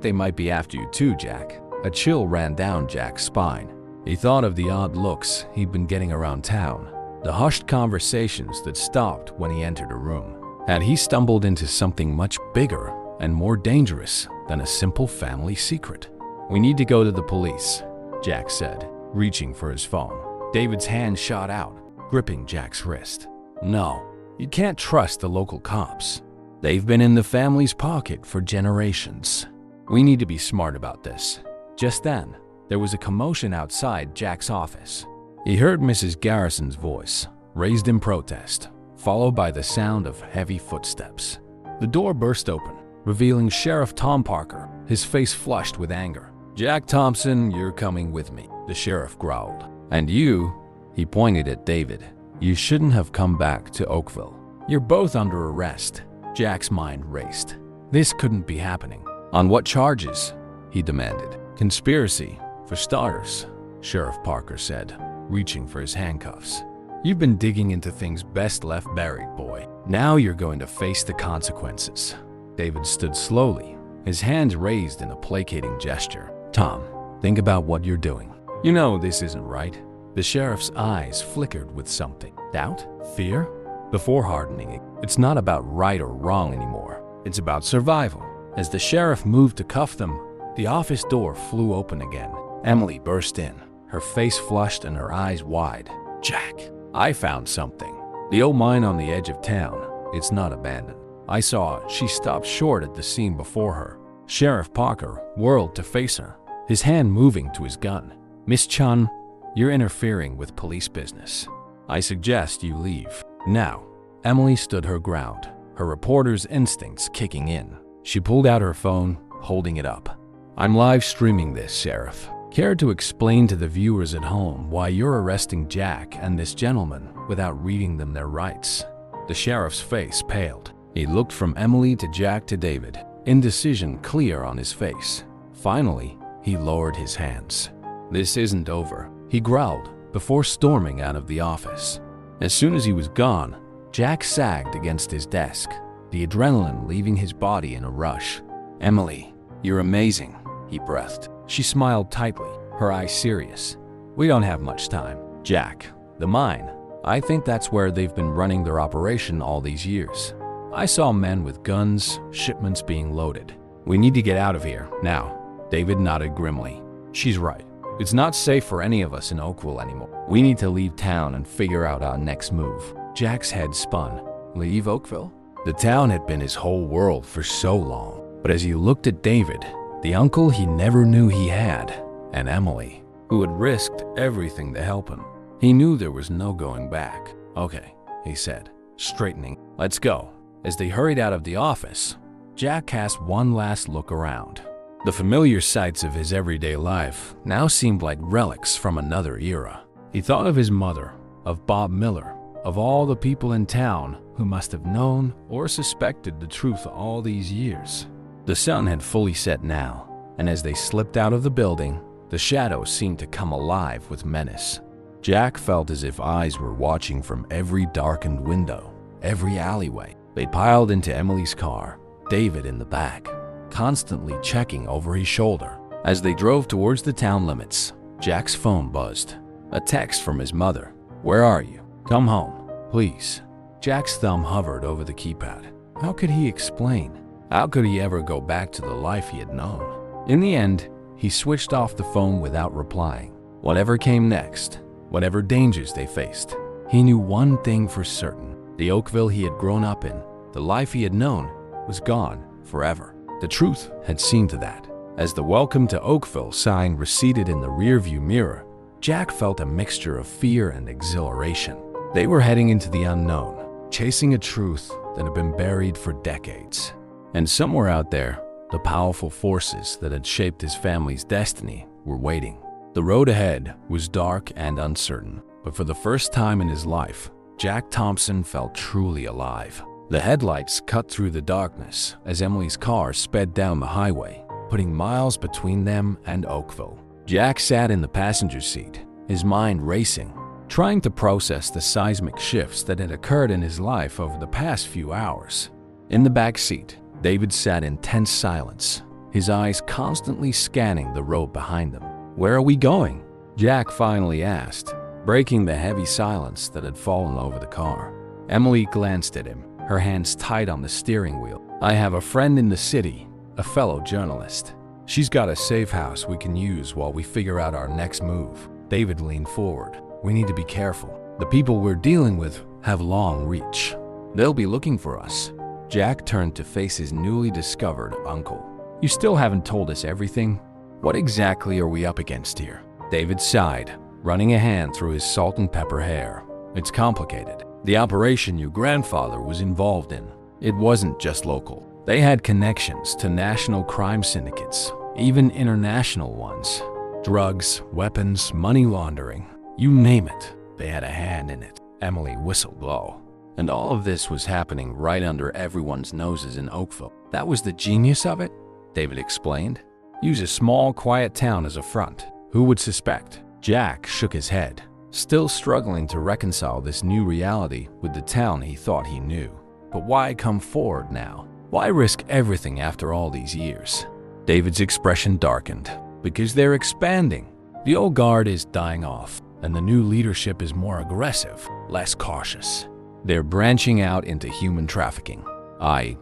they might be after you too, Jack. A chill ran down Jack's spine. He thought of the odd looks he'd been getting around town, the hushed conversations that stopped when he entered a room. Had he stumbled into something much bigger and more dangerous than a simple family secret? We need to go to the police, Jack said, reaching for his phone. David's hand shot out, gripping Jack's wrist. No, you can't trust the local cops. They've been in the family's pocket for generations. We need to be smart about this. Just then, there was a commotion outside Jack's office. He heard Mrs. Garrison's voice, raised in protest, followed by the sound of heavy footsteps. The door burst open, revealing Sheriff Tom Parker, his face flushed with anger. Jack Thompson, you're coming with me, the sheriff growled. And you, he pointed at David, you shouldn't have come back to Oakville. You're both under arrest. Jack's mind raced. This couldn't be happening. On what charges? He demanded. Conspiracy, for starters, Sheriff Parker said, reaching for his handcuffs. You've been digging into things best left buried, boy. Now you're going to face the consequences. David stood slowly, his hands raised in a placating gesture. Tom, think about what you're doing. You know this isn't right. The sheriff's eyes flickered with something. Doubt? Fear? Before hardening it, it's not about right or wrong anymore. It's about survival. As the sheriff moved to cuff them, the office door flew open again. Emily burst in, her face flushed and her eyes wide. Jack, I found something. The old mine on the edge of town. It's not abandoned. I saw she stopped short at the scene before her. Sheriff Parker whirled to face her, his hand moving to his gun. Miss Chun, you're interfering with police business. I suggest you leave. Now, Emily stood her ground, her reporter's instincts kicking in. She pulled out her phone, holding it up. I'm live streaming this, Sheriff. Care to explain to the viewers at home why you're arresting Jack and this gentleman without reading them their rights? The sheriff's face paled. He looked from Emily to Jack to David, indecision clear on his face. Finally, he lowered his hands. This isn't over, he growled before storming out of the office. As soon as he was gone, Jack sagged against his desk, the adrenaline leaving his body in a rush. Emily, you're amazing, he breathed. She smiled tightly, her eyes serious. We don't have much time. Jack, the mine. I think that's where they've been running their operation all these years. I saw men with guns, shipments being loaded. We need to get out of here, now. David nodded grimly. She's right. It's not safe for any of us in Oakville anymore. We need to leave town and figure out our next move. Jack's head spun. Leave Oakville? The town had been his whole world for so long. But as he looked at David, the uncle he never knew he had, and Emily, who had risked everything to help him, he knew there was no going back. Okay, he said, straightening. Let's go. As they hurried out of the office, Jack cast one last look around. The familiar sights of his everyday life now seemed like relics from another era. He thought of his mother, of Bob Miller, of all the people in town who must have known or suspected the truth all these years. The sun had fully set now, and as they slipped out of the building, the shadows seemed to come alive with menace. Jack felt as if eyes were watching from every darkened window, every alleyway. They piled into Emily's car, David in the back, constantly checking over his shoulder. As they drove towards the town limits, Jack's phone buzzed. A text from his mother. Where are you? Come home, please. Jack's thumb hovered over the keypad. How could he explain? How could he ever go back to the life he had known? In the end, he switched off the phone without replying. Whatever came next, whatever dangers they faced, he knew one thing for certain. The Oakville he had grown up in, the life he had known, was gone forever. The truth had seen to that. As the Welcome to Oakville sign receded in the rearview mirror, Jack felt a mixture of fear and exhilaration. They were heading into the unknown, chasing a truth that had been buried for decades. And somewhere out there, the powerful forces that had shaped his family's destiny were waiting. The road ahead was dark and uncertain, but for the first time in his life, Jack Thompson felt truly alive. The headlights cut through the darkness as Emily's car sped down the highway, putting miles between them and Oakville. Jack sat in the passenger seat, his mind racing, trying to process the seismic shifts that had occurred in his life over the past few hours. In the back seat, David sat in tense silence, his eyes constantly scanning the road behind them. Where are we going? Jack finally asked, breaking the heavy silence that had fallen over the car. Emily glanced at him, her hands tight on the steering wheel. I have a friend in the city, a fellow journalist. She's got a safe house we can use while we figure out our next move. David leaned forward. We need to be careful. The people we're dealing with have long reach. They'll be looking for us. Jack turned to face his newly discovered uncle. You still haven't told us everything. What exactly are we up against here? David sighed, running a hand through his salt and pepper hair. It's complicated. The operation your grandfather was involved in, it wasn't just local. They had connections to national crime syndicates, even international ones. Drugs, weapons, money laundering, you name it, they had a hand in it. Emily whistled low. And all of this was happening right under everyone's noses in Oakville. That was the genius of it, David explained. Use a small, quiet town as a front. Who would suspect? Jack shook his head, still struggling to reconcile this new reality with the town he thought he knew. But why come forward now? Why risk everything after all these years? David's expression darkened. Because they're expanding. The old guard is dying off, and the new leadership is more aggressive, less cautious. They're branching out into human trafficking. I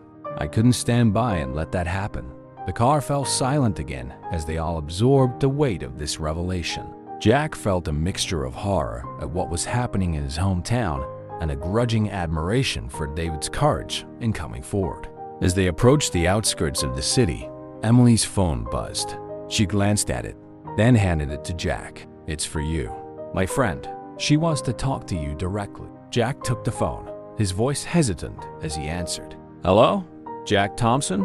couldn't stand by and let that happen. The car fell silent again as they all absorbed the weight of this revelation. Jack felt a mixture of horror at what was happening in his hometown and a grudging admiration for David's courage in coming forward. As they approached the outskirts of the city, Emily's phone buzzed. She glanced at it, then handed it to Jack. It's for you. My friend, she wants to talk to you directly. Jack took the phone, his voice hesitant as he answered. Hello? Jack Thompson?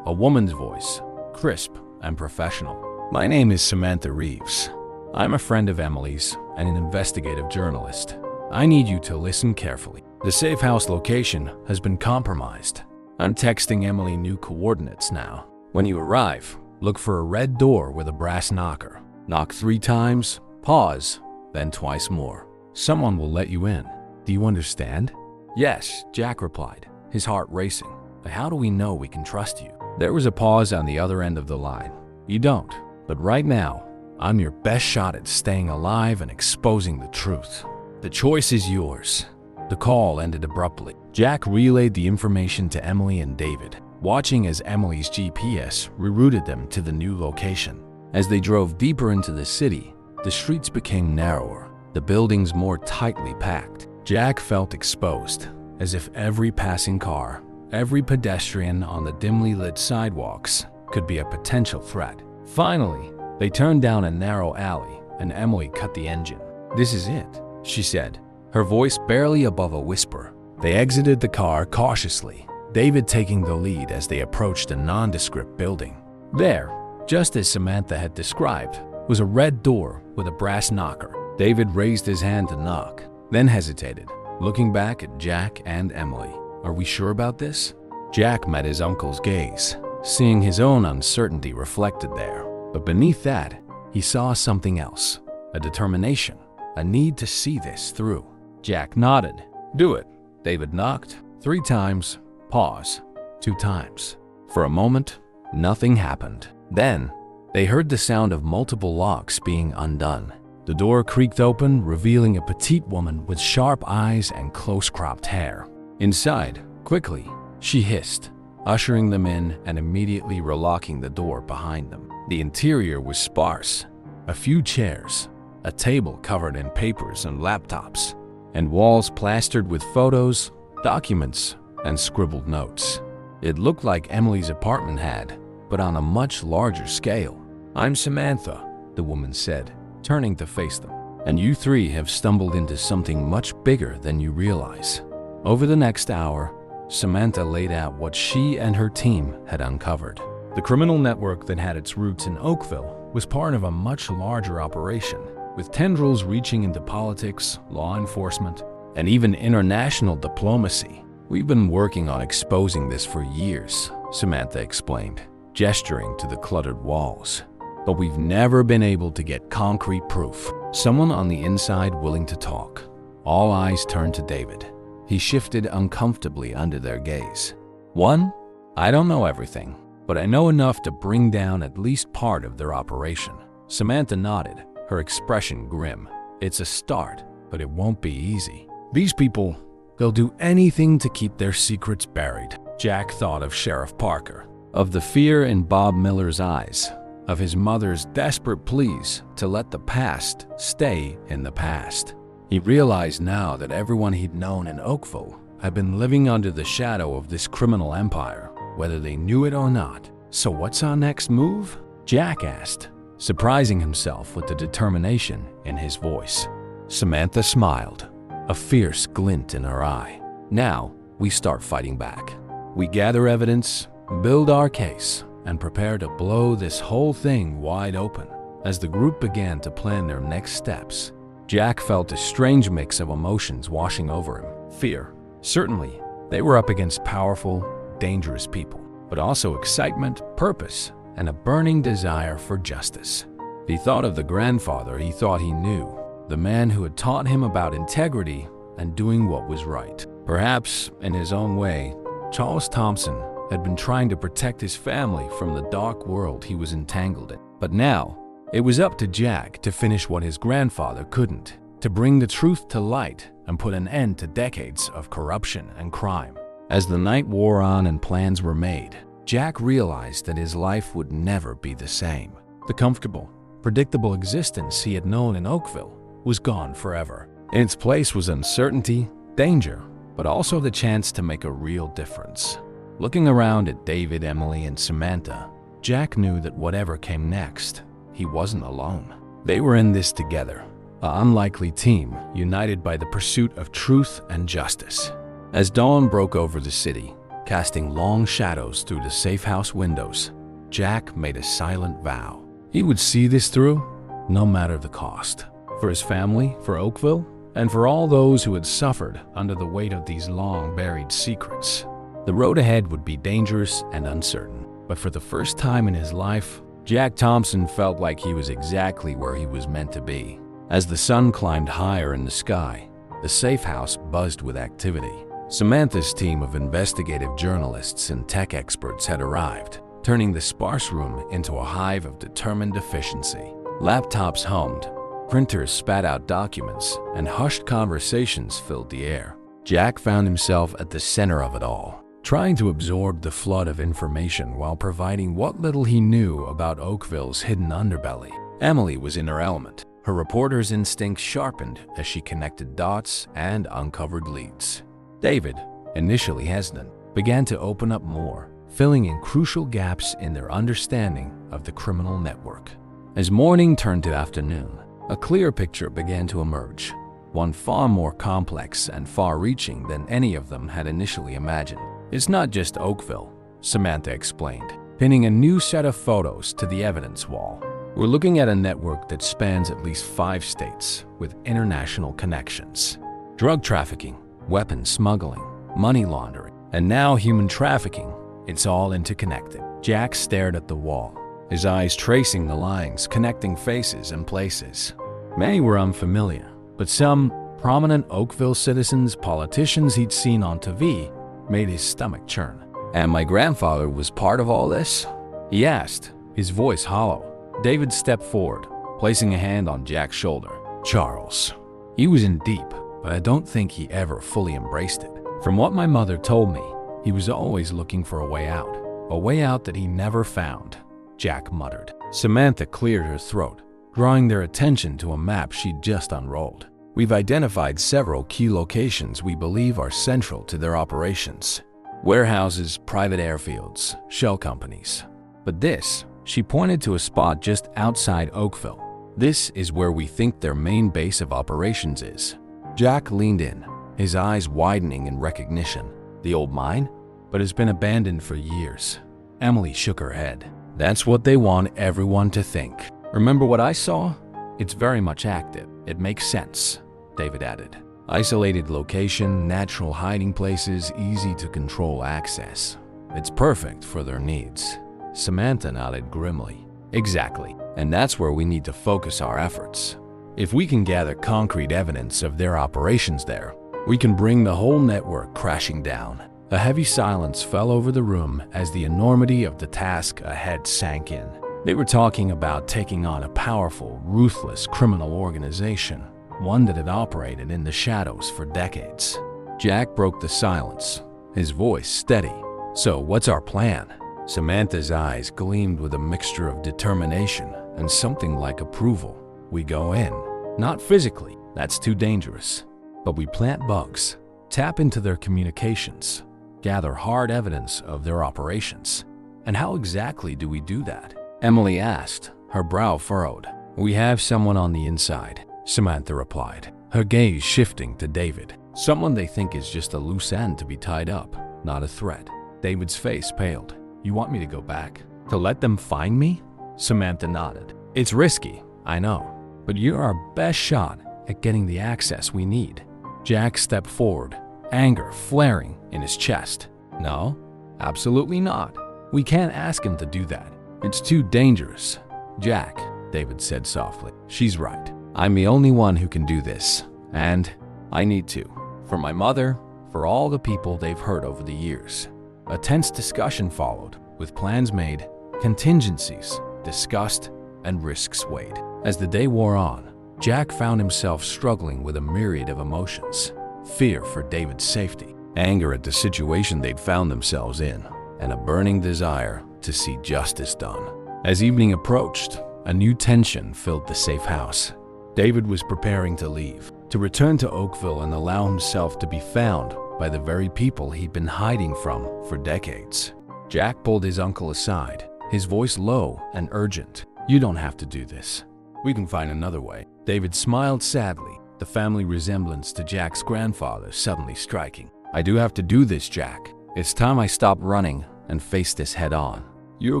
A woman's voice, crisp and professional. "My name is Samantha Reeves. I'm a friend of Emily's and an investigative journalist. I need you to listen carefully. The safe house location has been compromised. I'm texting Emily new coordinates now. When you arrive, look for a red door with a brass knocker. Knock 3 times, pause, then twice more. Someone will let you in. Do you understand?" "Yes," Jack replied, his heart racing. "But how do we know we can trust you?" There was a pause on the other end of the line. "You don't. But right now, I'm your best shot at staying alive and exposing the truth. The choice is yours." The call ended abruptly. Jack relayed the information to Emily and David, watching as Emily's GPS rerouted them to the new location. As they drove deeper into the city, the streets became narrower, the buildings more tightly packed. Jack felt exposed, as if every passing car, every pedestrian on the dimly lit sidewalks could be a potential threat. Finally, they turned down a narrow alley and Emily cut the engine. "This is it," she said, her voice barely above a whisper. They exited the car cautiously, David taking the lead as they approached a nondescript building. There, just as Samantha had described, was a red door with a brass knocker. David raised his hand to knock, then hesitated, looking back at Jack and Emily. "Are we sure about this?" Jack met his uncle's gaze, seeing his own uncertainty reflected there. But beneath that, he saw something else, a determination, a need to see this through. Jack nodded. "Do it." David knocked 3 times, pause, 2 times. For a moment, nothing happened. Then, they heard the sound of multiple locks being undone. The door creaked open, revealing a petite woman with sharp eyes and close-cropped hair. Inside, quickly, she hissed, ushering them in and immediately relocking the door behind them. The interior was sparse. A few chairs, a table covered in papers and laptops, and walls plastered with photos, documents, and scribbled notes. It looked like Emily's apartment had, but on a much larger scale. "I'm Samantha," the woman said, turning to face them. "And you 3 have stumbled into something much bigger than you realize." Over the next hour, Samantha laid out what she and her team had uncovered. The criminal network that had its roots in Oakville was part of a much larger operation, with tendrils reaching into politics, law enforcement, and even international diplomacy. "We've been working on exposing this for years," Samantha explained, gesturing to the cluttered walls. "But we've never been able to get concrete proof. Someone on the inside willing to talk." All eyes turned to David. He shifted uncomfortably under their gaze. "1, I don't know everything, but I know enough to bring down at least part of their operation." Samantha nodded, her expression grim. "It's a start, but it won't be easy. These people, they'll do anything to keep their secrets buried." Jack thought of Sheriff Parker, of the fear in Bob Miller's eyes, of his mother's desperate pleas to let the past stay in the past. He realized now that everyone he'd known in Oakville had been living under the shadow of this criminal empire, whether they knew it or not. "So what's our next move?" Jack asked, surprising himself with the determination in his voice. Samantha smiled, a fierce glint in her eye. "Now, we start fighting back. We gather evidence, build our case, and prepare to blow this whole thing wide open." As the group began to plan their next steps, Jack felt a strange mix of emotions washing over him. Fear. Certainly, they were up against powerful, dangerous people, but also excitement, purpose, and a burning desire for justice. He thought of the grandfather he thought he knew, the man who had taught him about integrity and doing what was right. Perhaps, in his own way, Charles Thompson had been trying to protect his family from the dark world he was entangled in. But now, it was up to Jack to finish what his grandfather couldn't, to bring the truth to light and put an end to decades of corruption and crime. As the night wore on and plans were made, Jack realized that his life would never be the same. The comfortable, predictable existence he had known in Oakville was gone forever. In its place was uncertainty, danger, but also the chance to make a real difference. Looking around at David, Emily, and Samantha, Jack knew that whatever came next, he wasn't alone. They were in this together, an unlikely team united by the pursuit of truth and justice. As dawn broke over the city, casting long shadows through the safe house windows, Jack made a silent vow. He would see this through, no matter the cost. For his family, for Oakville, and for all those who had suffered under the weight of these long-buried secrets. The road ahead would be dangerous and uncertain, but for the first time in his life, Jack Thompson felt like he was exactly where he was meant to be. As the sun climbed higher in the sky, the safe house buzzed with activity. Samantha's team of investigative journalists and tech experts had arrived, turning the sparse room into a hive of determined efficiency. Laptops hummed, printers spat out documents, and hushed conversations filled the air. Jack found himself at the center of it all, trying to absorb the flood of information while providing what little he knew about Oakville's hidden underbelly. Emily was in her element, her reporter's instincts sharpened as she connected dots and uncovered leads. David, initially hesitant, began to open up more, filling in crucial gaps in their understanding of the criminal network. As morning turned to afternoon, a clear picture began to emerge, one far more complex and far-reaching than any of them had initially imagined. It's not just Oakville, Samantha explained, pinning a new set of photos to the evidence wall. We're looking at a network that spans at least 5 states with international connections. Drug trafficking, weapons smuggling, money laundering, and now human trafficking. It's all interconnected. Jack stared at the wall, his eyes tracing the lines connecting faces and places. Many were unfamiliar, but some prominent Oakville citizens, politicians he'd seen on TV, made his stomach churn. And my grandfather was part of all this? He asked, his voice hollow. David stepped forward, placing a hand on Jack's shoulder. Charles. He was in deep, but I don't think he ever fully embraced it. From what my mother told me, he was always looking for a way out that he never found, Jack muttered. Samantha cleared her throat, drawing their attention to a map she'd just unrolled. We've identified several key locations we believe are central to their operations. Warehouses, private airfields, shell companies. But this, she pointed to a spot just outside Oakville. This is where we think their main base of operations is. Jack leaned in, his eyes widening in recognition. The old mine? But it's been abandoned for years. Emily shook her head. That's what they want everyone to think. Remember what I saw? It's very much active. It makes sense, David added. Isolated location, natural hiding places, easy to control access. It's perfect for their needs. Samantha nodded grimly. Exactly, and that's where we need to focus our efforts. If we can gather concrete evidence of their operations there, we can bring the whole network crashing down. A heavy silence fell over the room as the enormity of the task ahead sank in. They were talking about taking on a powerful, ruthless criminal organization, one that had operated in the shadows for decades. Jack broke the silence, his voice steady. So what's our plan? Samantha's eyes gleamed with a mixture of determination and something like approval. We go in, not physically, that's too dangerous, but we plant bugs, tap into their communications, gather hard evidence of their operations. And how exactly do we do that? Emily asked, her brow furrowed. We have someone on the inside, Samantha replied, her gaze shifting to David. Someone they think is just a loose end to be tied up, not a threat. David's face paled. You want me to go back? To let them find me? Samantha nodded. It's risky, I know, but you're our best shot at getting the access we need. Jack stepped forward, anger flaring in his chest. No, absolutely not. We can't ask him to do that. It's too dangerous. Jack, David said softly. She's right. I'm the only one who can do this, and I need to. For my mother, for all the people they've hurt over the years. A tense discussion followed, with plans made, contingencies discussed, and risks weighed. As the day wore on, Jack found himself struggling with a myriad of emotions. Fear for David's safety, anger at the situation they'd found themselves in, and a burning desire to see justice done. As evening approached, a new tension filled the safe house. David was preparing to leave, to return to Oakville and allow himself to be found by the very people he'd been hiding from for decades. Jack pulled his uncle aside, his voice low and urgent. You don't have to do this. We can find another way. David smiled sadly, the family resemblance to Jack's grandfather suddenly striking. I do have to do this, Jack. It's time I stop running and face this head on. Your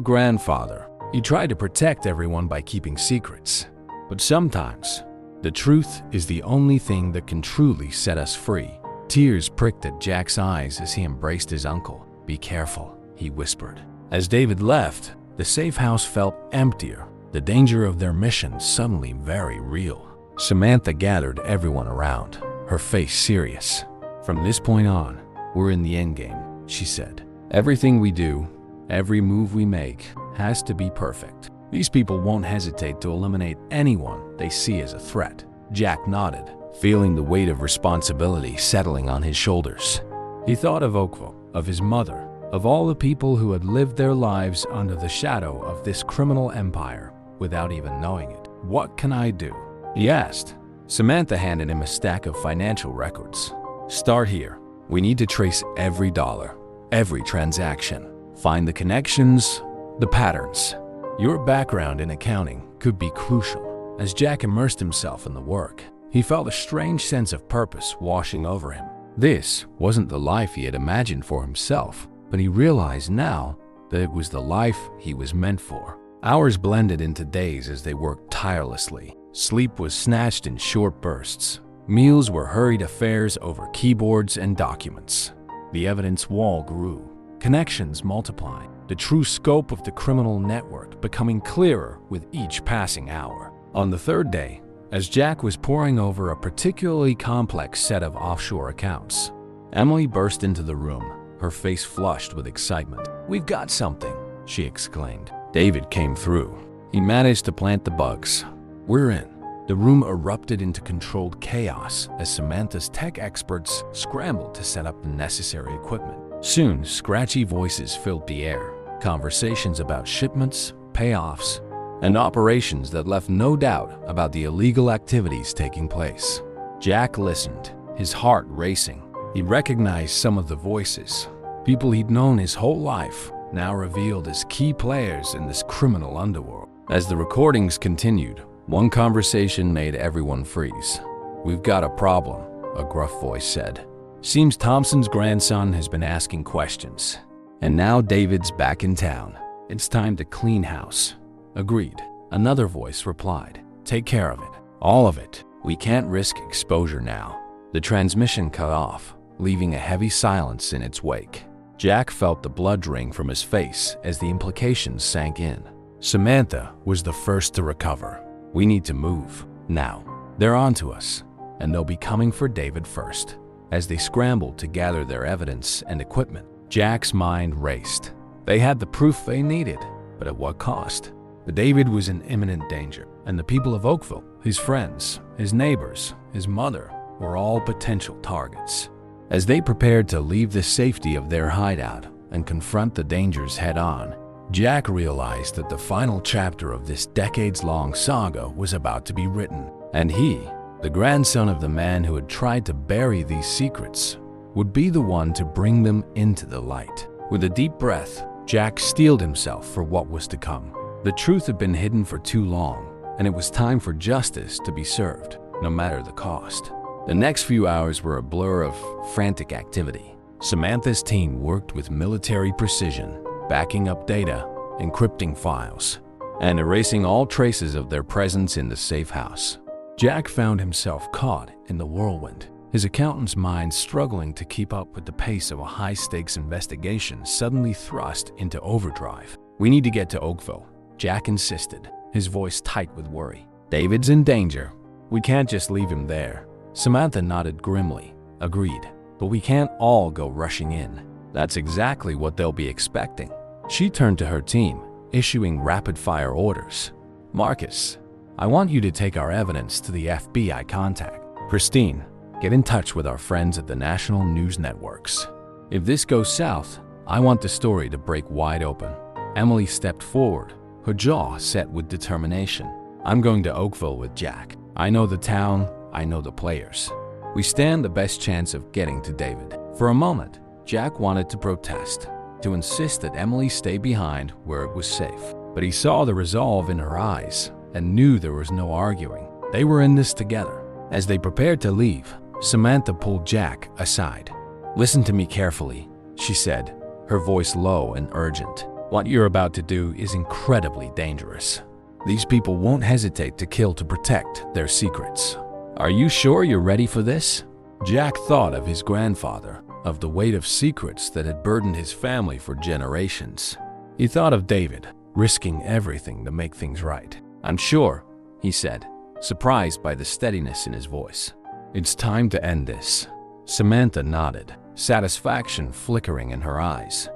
grandfather, he tried to protect everyone by keeping secrets. But sometimes, the truth is the only thing that can truly set us free." Tears pricked at Jack's eyes as he embraced his uncle. "Be careful," he whispered. As David left, the safe house felt emptier, the danger of their mission suddenly very real. Samantha gathered everyone around, her face serious. "From this point on, we're in the endgame," she said. "Everything we do, every move we make, has to be perfect. These people won't hesitate to eliminate anyone they see as a threat." Jack nodded, feeling the weight of responsibility settling on his shoulders. He thought of Oakville, of his mother, of all the people who had lived their lives under the shadow of this criminal empire without even knowing it. "What can I do?" he asked. Samantha handed him a stack of financial records. "Start here. We need to trace every dollar, every transaction. Find the connections, the patterns. Your background in accounting could be crucial." As Jack immersed himself in the work, he felt a strange sense of purpose washing over him. This wasn't the life he had imagined for himself, but he realized now that it was the life he was meant for. Hours blended into days as they worked tirelessly. Sleep was snatched in short bursts. Meals were hurried affairs over keyboards and documents. The evidence wall grew, connections multiplied, the true scope of the criminal network becoming clearer with each passing hour. On the third day, as Jack was poring over a particularly complex set of offshore accounts, Emily burst into the room, her face flushed with excitement. "We've got something," she exclaimed. David came through. He managed to plant the bugs. "We're in." The room erupted into controlled chaos as Samantha's tech experts scrambled to set up the necessary equipment. Soon, scratchy voices filled the air, conversations about shipments, payoffs, and operations that left no doubt about the illegal activities taking place. Jack listened, his heart racing. He recognized some of the voices, people he'd known his whole life, now revealed as key players in this criminal underworld. As the recordings continued, one conversation made everyone freeze. "We've got a problem," a gruff voice said. "Seems Thompson's grandson has been asking questions. And now David's back in town. It's time to clean house." "Agreed," another voice replied. "Take care of it. All of it. We can't risk exposure now." The transmission cut off, leaving a heavy silence in its wake. Jack felt the blood drain from his face as the implications sank in. Samantha was the first to recover. "We need to move. Now. They're onto us, and they'll be coming for David first." As they scrambled to gather their evidence and equipment, Jack's mind raced. They had the proof they needed, but at what cost? But David was in imminent danger, and the people of Oakville, his friends, his neighbors, his mother, were all potential targets. As they prepared to leave the safety of their hideout and confront the dangers head-on, Jack realized that the final chapter of this decades-long saga was about to be written, and he, the grandson of the man who had tried to bury these secrets, would be the one to bring them into the light. With a deep breath, Jack steeled himself for what was to come. The truth had been hidden for too long, and it was time for justice to be served, no matter the cost. The next few hours were a blur of frantic activity. Samantha's team worked with military precision, backing up data, encrypting files, and erasing all traces of their presence in the safe house. Jack found himself caught in the whirlwind, his accountant's mind struggling to keep up with the pace of a high-stakes investigation suddenly thrust into overdrive. "We need to get to Oakville," Jack insisted, his voice tight with worry. "David's in danger. We can't just leave him there." Samantha nodded grimly. "Agreed, but we can't all go rushing in. That's exactly what they'll be expecting." She turned to her team, issuing rapid-fire orders. "Marcus, I want you to take our evidence to the FBI contact. Christine, get in touch with our friends at the national news networks. If this goes south, I want the story to break wide open." Emily stepped forward, her jaw set with determination. "I'm going to Oakville with Jack. I know the town, I know the players. We stand the best chance of getting to David." For a moment, Jack wanted to protest, to insist that Emily stay behind where it was safe. But he saw the resolve in her eyes and knew there was no arguing. They were in this together. As they prepared to leave, Samantha pulled Jack aside. "Listen to me carefully," she said, her voice low and urgent. What you're about to do is incredibly dangerous. These people won't hesitate to kill to protect their secrets. Are you sure you're ready for this? Jack thought of his grandfather, of the weight of secrets that had burdened his family for generations. He thought of David, risking everything to make things right. I'm sure, he said, surprised by the steadiness in his voice. It's time to end this. Samantha nodded, satisfaction flickering in her eyes.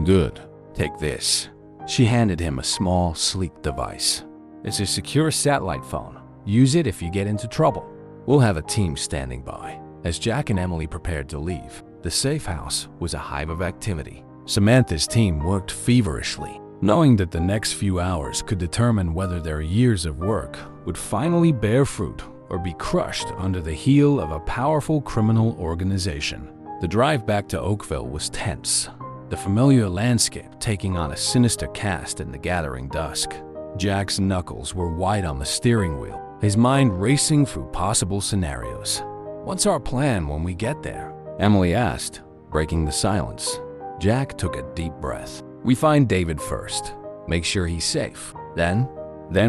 Good. Take this. She handed him a small, sleek device. It's a secure satellite phone. Use it if you get into trouble. We'll have a team standing by. As Jack and Emily prepared to leave, the safe house was a hive of activity. Samantha's team worked feverishly, knowing that the next few hours could determine whether their years of work would finally bear fruit or be crushed under the heel of a powerful criminal organization. The drive back to Oakville was tense, the familiar landscape taking on a sinister cast in the gathering dusk. Jack's knuckles were white on the steering wheel, his mind racing through possible scenarios. What's our plan when we get there? Emily asked, breaking the silence. Jack took a deep breath. We find David first. Make sure he's safe. Then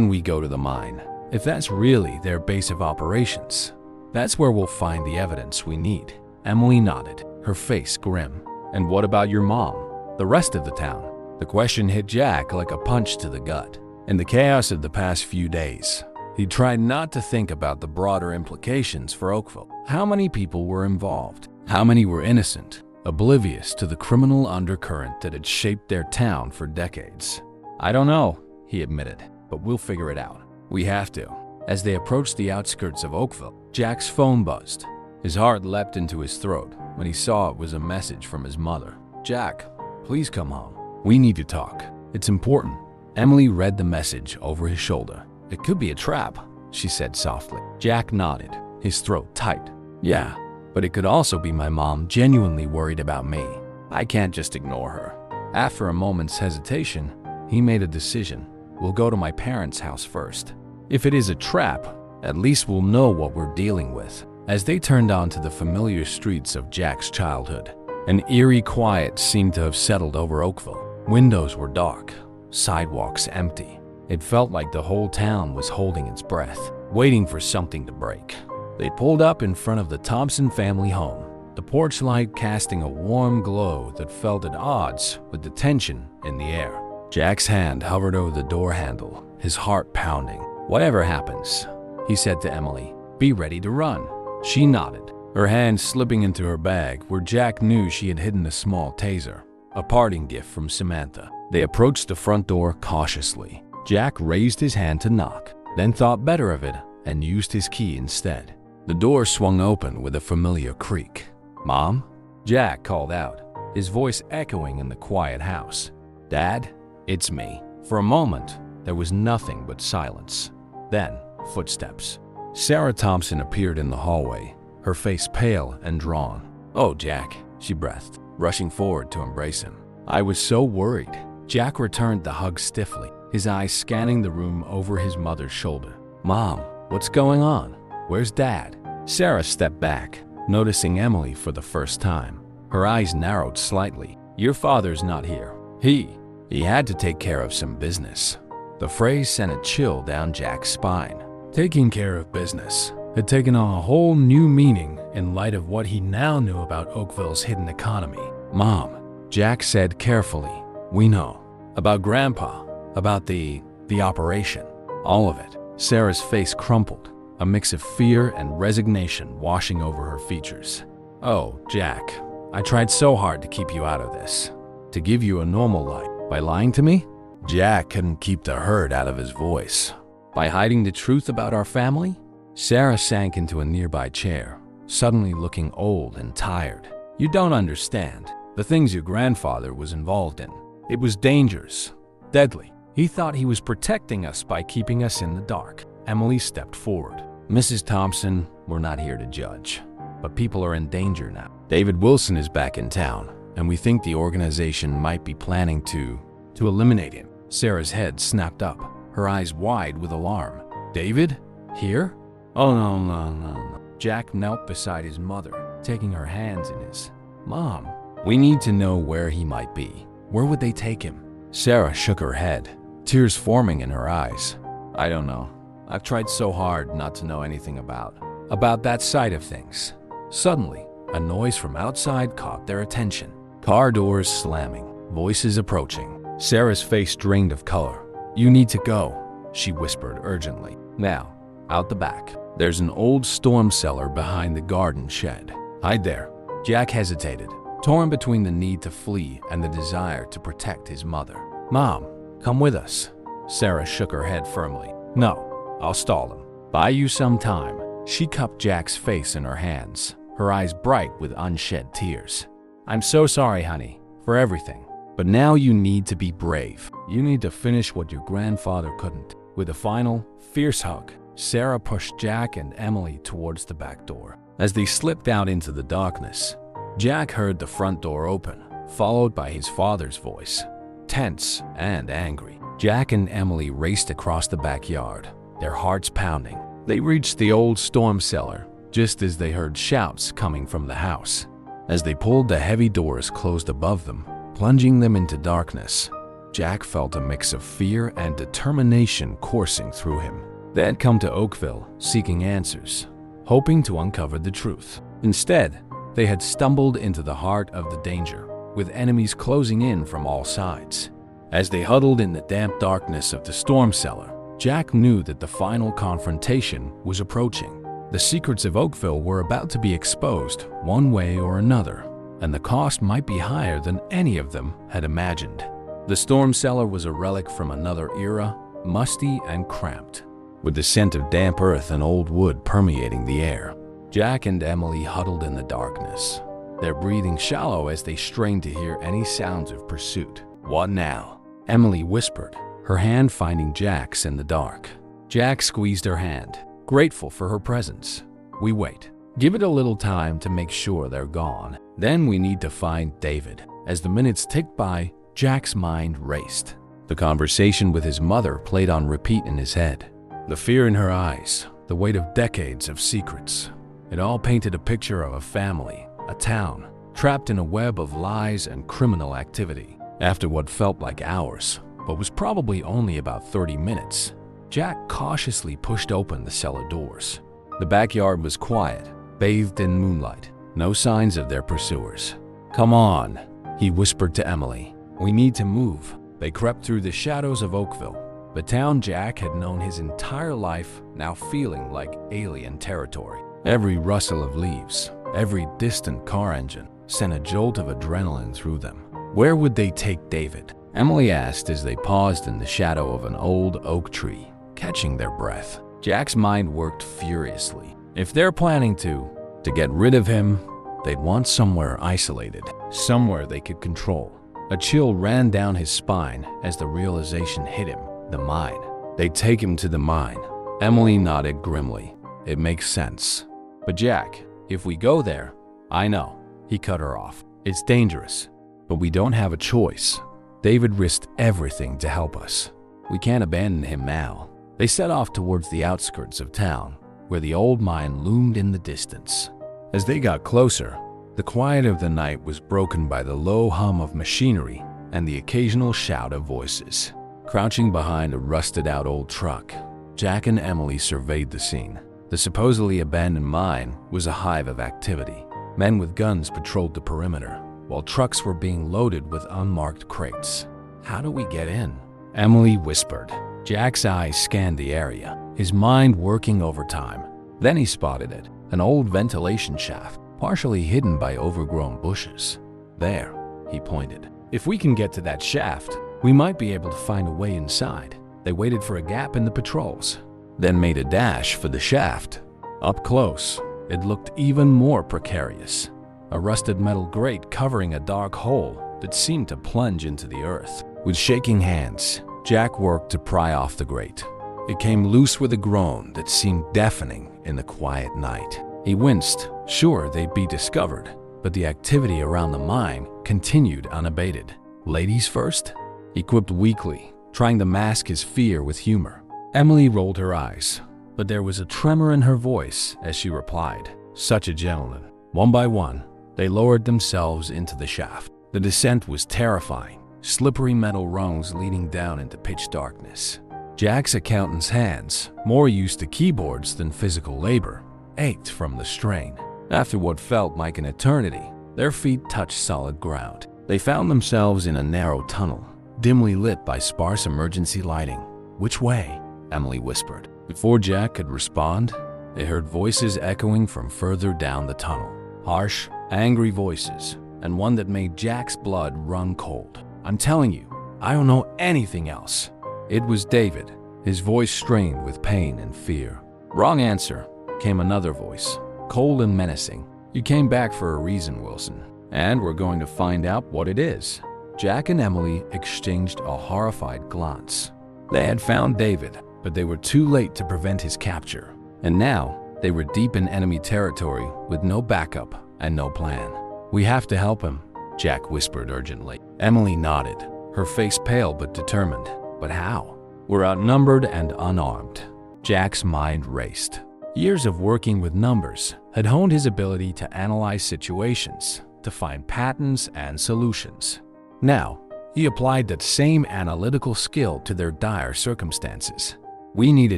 we go to the mine. If that's really their base of operations, that's where we'll find the evidence we need. Emily nodded, her face grim. And what about your mom? The rest of the town? The question hit Jack like a punch to the gut. In the chaos of the past few days, he tried not to think about the broader implications for Oakville. How many people were involved? How many were innocent, oblivious to the criminal undercurrent that had shaped their town for decades? I don't know, he admitted, but we'll figure it out. We have to. As they approached the outskirts of Oakville, Jack's phone buzzed. His heart leapt into his throat when he saw it was a message from his mother. Jack, please come home. We need to talk. It's important. Emily read the message over his shoulder. It could be a trap, she said softly. Jack nodded, his throat tight. Yeah, but it could also be my mom genuinely worried about me. I can't just ignore her. After a moment's hesitation, he made a decision. We'll go to my parents' house first. If it is a trap, at least we'll know what we're dealing with. As they turned onto the familiar streets of Jack's childhood, an eerie quiet seemed to have settled over Oakville. Windows were dark, sidewalks empty. It felt like the whole town was holding its breath, waiting for something to break. They pulled up in front of the Thompson family home, the porch light casting a warm glow that felt at odds with the tension in the air. Jack's hand hovered over the door handle, his heart pounding. Whatever happens, he said to Emily, be ready to run. She nodded, her hand slipping into her bag where Jack knew she had hidden a small taser, a parting gift from Samantha. They approached the front door cautiously. Jack raised his hand to knock, then thought better of it and used his key instead. The door swung open with a familiar creak. Mom? Jack called out, his voice echoing in the quiet house. Dad? It's me. For a moment, there was nothing but silence. Then, footsteps. Sarah Thompson appeared in the hallway, her face pale and drawn. Oh, Jack, she breathed, rushing forward to embrace him. I was so worried. Jack returned the hug stiffly, his eyes scanning the room over his mother's shoulder. Mom, what's going on? Where's Dad? Sarah stepped back, noticing Emily for the first time. Her eyes narrowed slightly. Your father's not here. He had to take care of some business. The phrase sent a chill down Jack's spine. Taking care of business had taken on a whole new meaning in light of what he now knew about Oakville's hidden economy. Mom, Jack said carefully, we know. About Grandpa, about the operation. All of it. Sarah's face crumpled, a mix of fear and resignation washing over her features. Oh, Jack, I tried so hard to keep you out of this, to give you a normal life. By lying to me? Jack couldn't keep the hurt out of his voice. By hiding the truth about our family? Sarah sank into a nearby chair, suddenly looking old and tired. You don't understand. The things your grandfather was involved in. It was dangerous, deadly. He thought he was protecting us by keeping us in the dark. Emily stepped forward. Mrs. Thompson, we're not here to judge, but people are in danger now. David Wilson is back in town, and we think the organization might be planning to eliminate him. Sarah's head snapped up, her eyes wide with alarm. David? Here? Oh, no. Jack knelt beside his mother, taking her hands in his. Mom, we need to know where he might be. Where would they take him? Sarah shook her head, tears forming in her eyes. I don't know. I've tried so hard not to know anything about that side of things. Suddenly, a noise from outside caught their attention. Car doors slamming, voices approaching. Sarah's face drained of color. You need to go, she whispered urgently. Now, out the back. There's an old storm cellar behind the garden shed. Hide there. Jack hesitated, torn between the need to flee and the desire to protect his mother. Mom, come with us. Sarah shook her head firmly. No, I'll stall them. Buy you some time. She cupped Jack's face in her hands, her eyes bright with unshed tears. I'm so sorry, honey, for everything. But now you need to be brave. You need to finish what your grandfather couldn't. With a final, fierce hug, Sarah pushed Jack and Emily towards the back door. As they slipped out into the darkness, Jack heard the front door open, followed by his father's voice. Tense and angry, Jack and Emily raced across the backyard, their hearts pounding. They reached the old storm cellar just as they heard shouts coming from the house. As they pulled the heavy doors closed above them, plunging them into darkness, Jack felt a mix of fear and determination coursing through him. They had come to Oakville seeking answers, hoping to uncover the truth. Instead, they had stumbled into the heart of the danger, with enemies closing in from all sides. As they huddled in the damp darkness of the storm cellar, Jack knew that the final confrontation was approaching. The secrets of Oakville were about to be exposed one way or another, and the cost might be higher than any of them had imagined. The storm cellar was a relic from another era, musty and cramped, with the scent of damp earth and old wood permeating the air. Jack and Emily huddled in the darkness, their breathing shallow as they strained to hear any sounds of pursuit. What now? Emily whispered, her hand finding Jack's in the dark. Jack squeezed her hand, grateful for her presence. We wait. Give it a little time to make sure they're gone. Then we need to find David. As the minutes ticked by, Jack's mind raced. The conversation with his mother played on repeat in his head. The fear in her eyes, the weight of decades of secrets. It all painted a picture of a family, a town, trapped in a web of lies and criminal activity. After what felt like hours, but was probably only about 30 minutes, Jack cautiously pushed open the cellar doors. The backyard was quiet, bathed in moonlight, no signs of their pursuers. Come on, he whispered to Emily. We need to move. They crept through the shadows of Oakville, the town Jack had known his entire life, now feeling like alien territory. Every rustle of leaves, every distant car engine sent a jolt of adrenaline through them. Where would they take David? Emily asked as they paused in the shadow of an old oak tree, catching their breath. Jack's mind worked furiously. If they're planning to get rid of him, they'd want somewhere isolated, somewhere they could control. A chill ran down his spine as the realization hit him. The mine. They'd take him to the mine. Emily nodded grimly. It makes sense. But Jack, if we go there, I know. He cut her off. It's dangerous, but we don't have a choice. David risked everything to help us. We can't abandon him now. They set off towards the outskirts of town, where the old mine loomed in the distance. As they got closer, the quiet of the night was broken by the low hum of machinery and the occasional shout of voices. Crouching behind a rusted-out old truck, Jack and Emily surveyed the scene. The supposedly abandoned mine was a hive of activity. Men with guns patrolled the perimeter, while trucks were being loaded with unmarked crates. How do we get in? Emily whispered. Jack's eyes scanned the area, his mind working overtime. Then he spotted it, an old ventilation shaft, partially hidden by overgrown bushes. There, he pointed. If we can get to that shaft, we might be able to find a way inside. They waited for a gap in the patrols, then made a dash for the shaft. Up close, it looked even more precarious. A rusted metal grate covering a dark hole that seemed to plunge into the earth. With shaking hands, Jack worked to pry off the grate. It came loose with a groan that seemed deafening in the quiet night. He winced, sure they'd be discovered, but the activity around the mine continued unabated. Ladies first? He quipped weakly, trying to mask his fear with humor. Emily rolled her eyes, but there was a tremor in her voice as she replied, "Such a gentleman." One by one, they lowered themselves into the shaft. The descent was terrifying, slippery metal rungs leading down into pitch darkness. Jack's accountant's hands, more used to keyboards than physical labor, ached from the strain. After what felt like an eternity, their feet touched solid ground. They found themselves in a narrow tunnel, dimly lit by sparse emergency lighting. "Which way?" Emily whispered. Before Jack could respond, they heard voices echoing from further down the tunnel. Harsh, angry voices, and one that made Jack's blood run cold. "I'm telling you, I don't know anything else." It was David, his voice strained with pain and fear. "Wrong answer," came another voice, cold and menacing. "You came back for a reason, Wilson, and we're going to find out what it is." Jack and Emily exchanged a horrified glance. They had found David, but they were too late to prevent his capture. And now, they were deep in enemy territory with no backup and no plan. "We have to help him," Jack whispered urgently. Emily nodded, her face pale but determined. "But how?" "We're outnumbered and unarmed." Jack's mind raced. Years of working with numbers had honed his ability to analyze situations, to find patterns and solutions. Now, he applied that same analytical skill to their dire circumstances. "We need a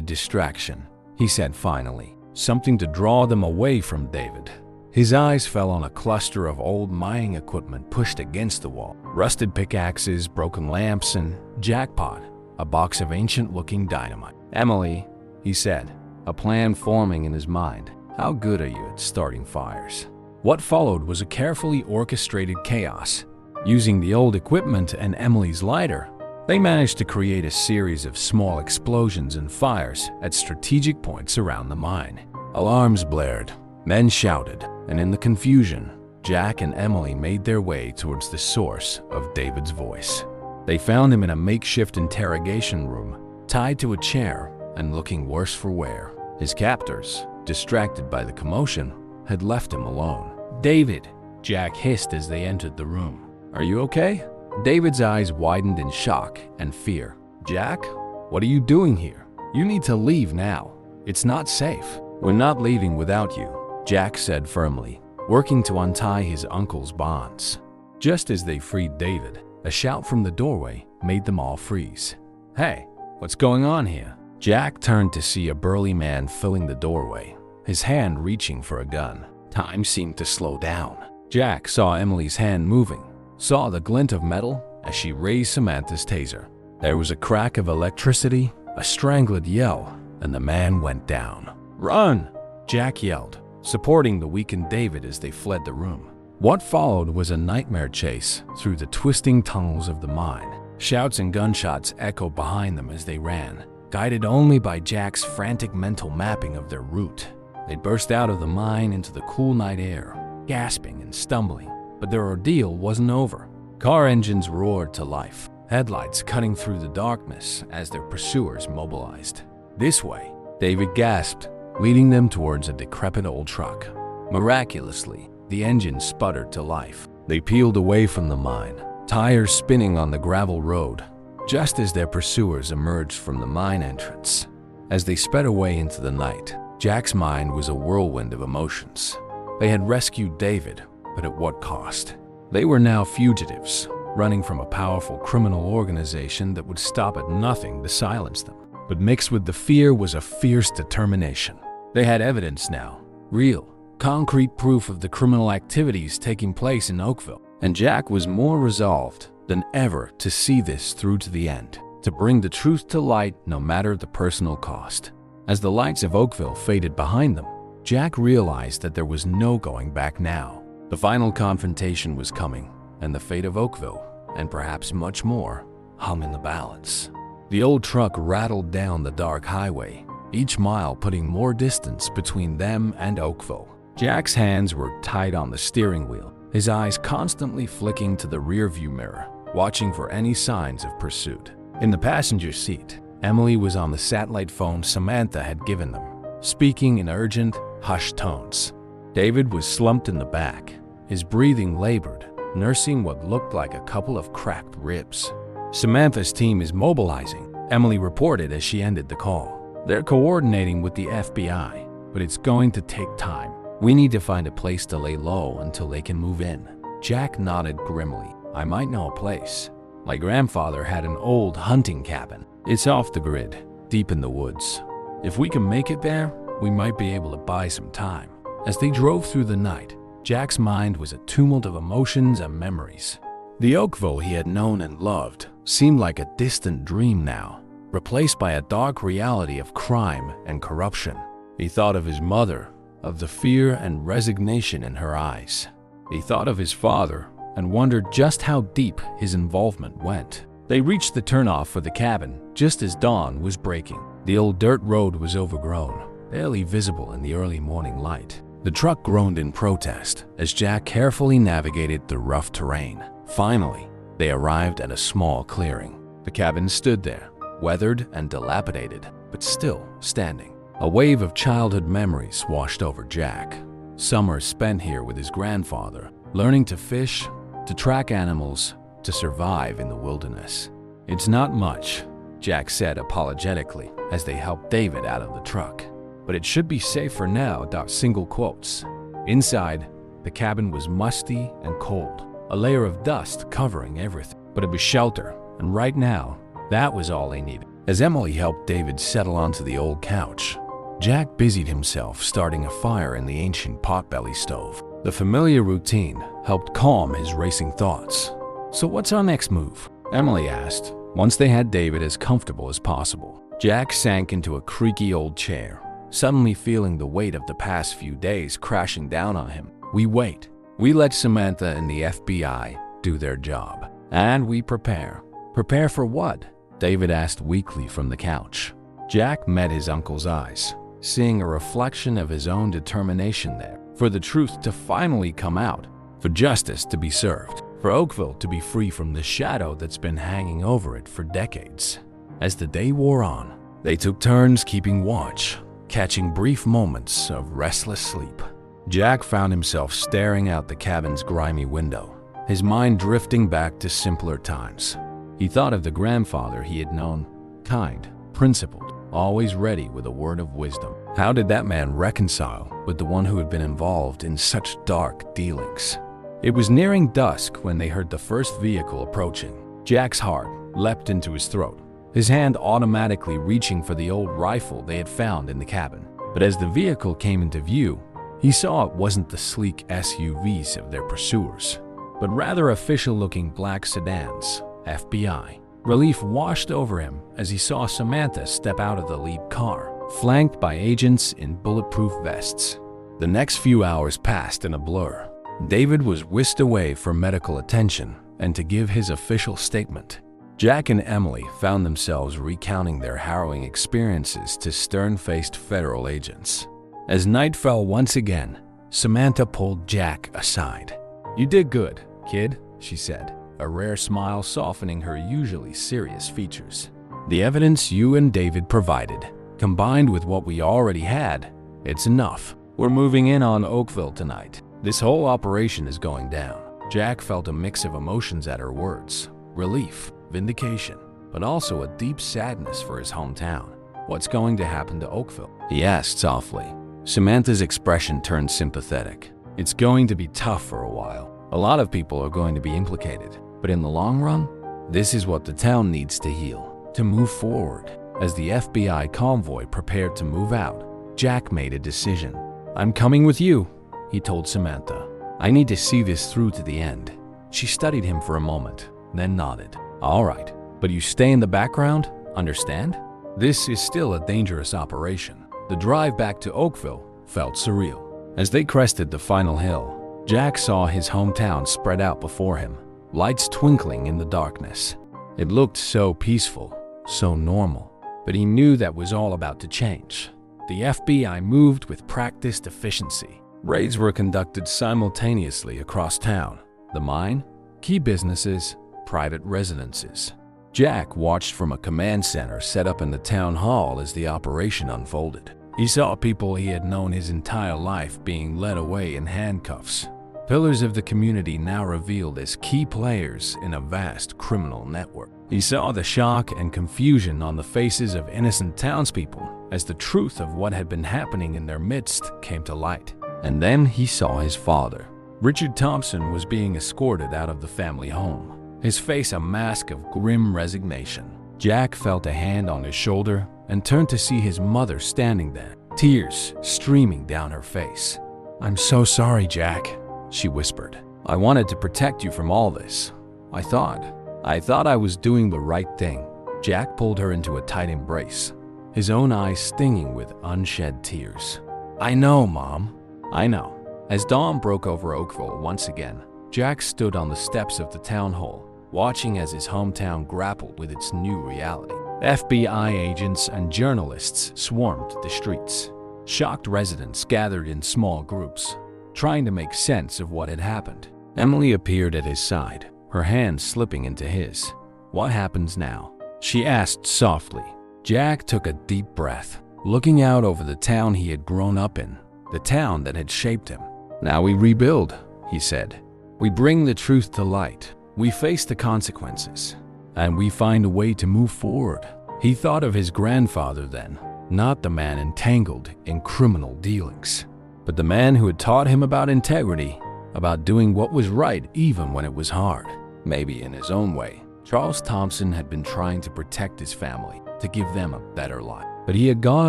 distraction," he said finally, "something to draw them away from David." His eyes fell on a cluster of old mining equipment pushed against the wall. Rusted pickaxes, broken lamps, and jackpot, a box of ancient-looking dynamite. "Emily," he said, a plan forming in his mind. "How good are you at starting fires?" What followed was a carefully orchestrated chaos. Using the old equipment and Emily's lighter, they managed to create a series of small explosions and fires at strategic points around the mine. Alarms blared, men shouted, and in the confusion, Jack and Emily made their way towards the source of David's voice. They found him in a makeshift interrogation room, tied to a chair and looking worse for wear. His captors, distracted by the commotion, had left him alone. "David," Jack hissed as they entered the room. "Are you okay?" David's eyes widened in shock and fear. "Jack, what are you doing here? You need to leave now. It's not safe." "We're not leaving without you," Jack said firmly, working to untie his uncle's bonds. Just as they freed David, a shout from the doorway made them all freeze. "Hey, what's going on here?" Jack turned to see a burly man filling the doorway, his hand reaching for a gun. Time seemed to slow down. Jack saw Emily's hand moving, saw the glint of metal as she raised Samantha's taser. There was a crack of electricity, a strangled yell, and the man went down. "Run!" Jack yelled, supporting the weakened David as they fled the room. What followed was a nightmare chase through the twisting tunnels of the mine. Shouts and gunshots echoed behind them as they ran, guided only by Jack's frantic mental mapping of their route. They burst out of the mine into the cool night air, gasping and stumbling, but their ordeal wasn't over. Car engines roared to life, headlights cutting through the darkness as their pursuers mobilized. "This way," David gasped, leading them towards a decrepit old truck. Miraculously, the engine sputtered to life. They peeled away from the mine, tires spinning on the gravel road, just as their pursuers emerged from the mine entrance. As they sped away into the night, Jack's mind was a whirlwind of emotions. They had rescued David, but at what cost? They were now fugitives, running from a powerful criminal organization that would stop at nothing to silence them. But mixed with the fear was a fierce determination. They had evidence now, real, concrete proof of the criminal activities taking place in Oakville. And Jack was more resolved than ever to see this through to the end, to bring the truth to light no matter the personal cost. As the lights of Oakville faded behind them, Jack realized that there was no going back now. The final confrontation was coming, and the fate of Oakville, and perhaps much more, hung in the balance. The old truck rattled down the dark highway, each mile putting more distance between them and Oakville. Jack's hands were tight on the steering wheel, his eyes constantly flicking to the rearview mirror, watching for any signs of pursuit. In the passenger seat, Emily was on the satellite phone Samantha had given them, speaking in urgent, hushed tones. David was slumped in the back, his breathing labored, nursing what looked like a couple of cracked ribs. "Samantha's team is mobilizing," Emily reported as she ended the call. "They're coordinating with the FBI, but it's going to take time. We need to find a place to lay low until they can move in." Jack nodded grimly. "I might know a place." My grandfather had an old hunting cabin. It's off the grid, deep in the woods. If we can make it there, we might be able to buy some time." As they drove through the night, Jack's mind was a tumult of emotions and memories. The Oakville he had known and loved seemed like a distant dream now, replaced by a dark reality of crime and corruption. He thought of his mother, of the fear and resignation in her eyes. He thought of his father and wondered just how deep his involvement went. They reached the turnoff for the cabin just as dawn was breaking. The old dirt road was overgrown, barely visible in the early morning light. The truck groaned in protest as Jack carefully navigated the rough terrain. Finally, they arrived at a small clearing. The cabin stood there, weathered and dilapidated, but still standing. A wave of childhood memories washed over Jack. Summers spent here with his grandfather, learning to fish, to track animals, to survive in the wilderness. "It's not much," Jack said apologetically as they helped David out of the truck. "But it should be safe for now." Single quotes. Inside, the cabin was musty and cold, a layer of dust covering everything. But it was shelter, and right now, that was all they needed. As Emily helped David settle onto the old couch, Jack busied himself starting a fire in the ancient potbelly stove. The familiar routine helped calm his racing thoughts. "So what's our next move?" Emily asked, once they had David as comfortable as possible. Jack sank into a creaky old chair, suddenly feeling the weight of the past few days crashing down on him. "We wait. We let Samantha and the FBI do their job. And we prepare." "Prepare for what?" David asked weakly from the couch. Jack met his uncle's eyes, seeing a reflection of his own determination there. For the truth to finally come out, for justice to be served, for Oakville to be free from the shadow that's been hanging over it for decades. As the day wore on, they took turns keeping watch, catching brief moments of restless sleep. Jack found himself staring out the cabin's grimy window, his mind drifting back to simpler times. He thought of the grandfather he had known, kind, principled, always ready with a word of wisdom. How did that man reconcile with the one who had been involved in such dark dealings? It was nearing dusk when they heard the first vehicle approaching. Jack's heart leapt into his throat, his hand automatically reaching for the old rifle they had found in the cabin. But as the vehicle came into view, he saw it wasn't the sleek SUVs of their pursuers, but rather official-looking black sedans, FBI. Relief washed over him as he saw Samantha step out of the lead car, flanked by agents in bulletproof vests. The next few hours passed in a blur. David was whisked away for medical attention and to give his official statement. Jack and Emily found themselves recounting their harrowing experiences to stern-faced federal agents. As night fell once again, Samantha pulled Jack aside. "You did good, kid," she said, a rare smile softening her usually serious features. "The evidence you and David provided, combined with what we already had, it's enough. We're moving in on Oakville tonight. This whole operation is going down." Jack felt a mix of emotions at her words: relief, vindication, but also a deep sadness for his hometown. "What's going to happen to Oakville?" he asked softly. Samantha's expression turned sympathetic. "It's going to be tough for a while. A lot of people are going to be implicated. But in the long run, this is what the town needs to heal, to move forward." As the FBI convoy prepared to move out, Jack made a decision. "I'm coming with you," he told Samantha. "I need to see this through to the end." She studied him for a moment, then nodded. "All right, but you stay in the background, understand? This is still a dangerous operation." The drive back to Oakville felt surreal. As they crested the final hill, Jack saw his hometown spread out before him, lights twinkling in the darkness. It looked so peaceful, so normal, but he knew that was all about to change. The FBI moved with practiced efficiency. Raids were conducted simultaneously across town: the mine, key businesses, private residences. Jack watched from a command center set up in the town hall as the operation unfolded. He saw people he had known his entire life being led away in handcuffs. Pillars of the community now revealed as key players in a vast criminal network. He saw the shock and confusion on the faces of innocent townspeople as the truth of what had been happening in their midst came to light. And then he saw his father. Richard Thompson was being escorted out of the family home. his face a mask of grim resignation. Jack felt a hand on his shoulder and turned to see his mother standing there, tears streaming down her face. "I'm so sorry, Jack," she whispered. "I wanted to protect you from all this. I thought I was doing the right thing." Jack pulled her into a tight embrace, his own eyes stinging with unshed tears. "I know, Mom. I know." As dawn broke over Oakville once again, Jack stood on the steps of the town hall, watching as his hometown grappled with its new reality. FBI agents and journalists swarmed the streets. Shocked residents gathered in small groups, trying to make sense of what had happened. Emily appeared at his side, her hand slipping into his. "What happens now?" she asked softly. Jack took a deep breath, looking out over the town he had grown up in, the town that had shaped him. "Now we rebuild," he said. "We bring the truth to light. We face the consequences, and we find a way to move forward." He thought of his grandfather then, not the man entangled in criminal dealings, but the man who had taught him about integrity, about doing what was right even when it was hard. Maybe in his own way, Charles Thompson had been trying to protect his family, to give them a better life. But he had gone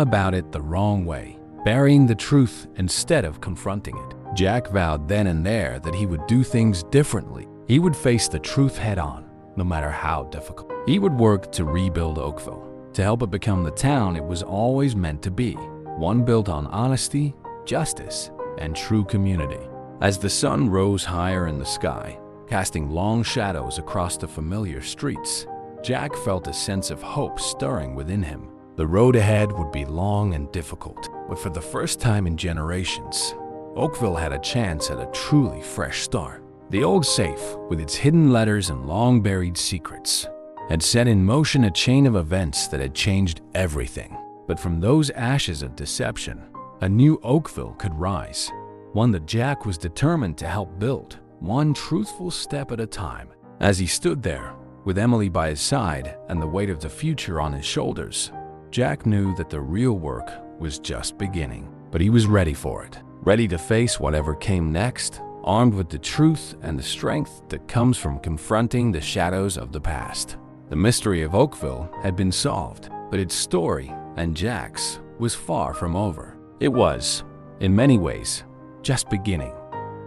about it the wrong way, burying the truth instead of confronting it. Jack vowed then and there that he would do things differently. He would face the truth head on, no matter how difficult. He would work to rebuild Oakville, to help it become the town it was always meant to be, one built on honesty, justice, and true community. As the sun rose higher in the sky, casting long shadows across the familiar streets, Jack felt a sense of hope stirring within him. The road ahead would be long and difficult, but for the first time in generations, Oakville had a chance at a truly fresh start. The old safe, with its hidden letters and long-buried secrets, had set in motion a chain of events that had changed everything. But from those ashes of deception, a new Oakville could rise, one that Jack was determined to help build, one truthful step at a time. As he stood there, with Emily by his side and the weight of the future on his shoulders, Jack knew that the real work was just beginning. But he was ready for it, ready to face whatever came next, armed with the truth and the strength that comes from confronting the shadows of the past. The mystery of Oakville had been solved, but its story, and Jack's, was far from over. It was, in many ways, just beginning.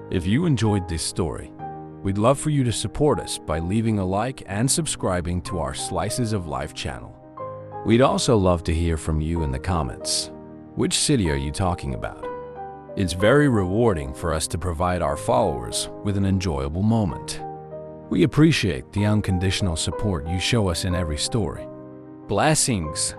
If you enjoyed this story, we'd love for you to support us by leaving a like and subscribing to our Slices of Life channel. We'd also love to hear from you in the comments. Which city are you talking about? It's very rewarding for us to provide our followers with an enjoyable moment. We appreciate the unconditional support you show us in every story. Blessings!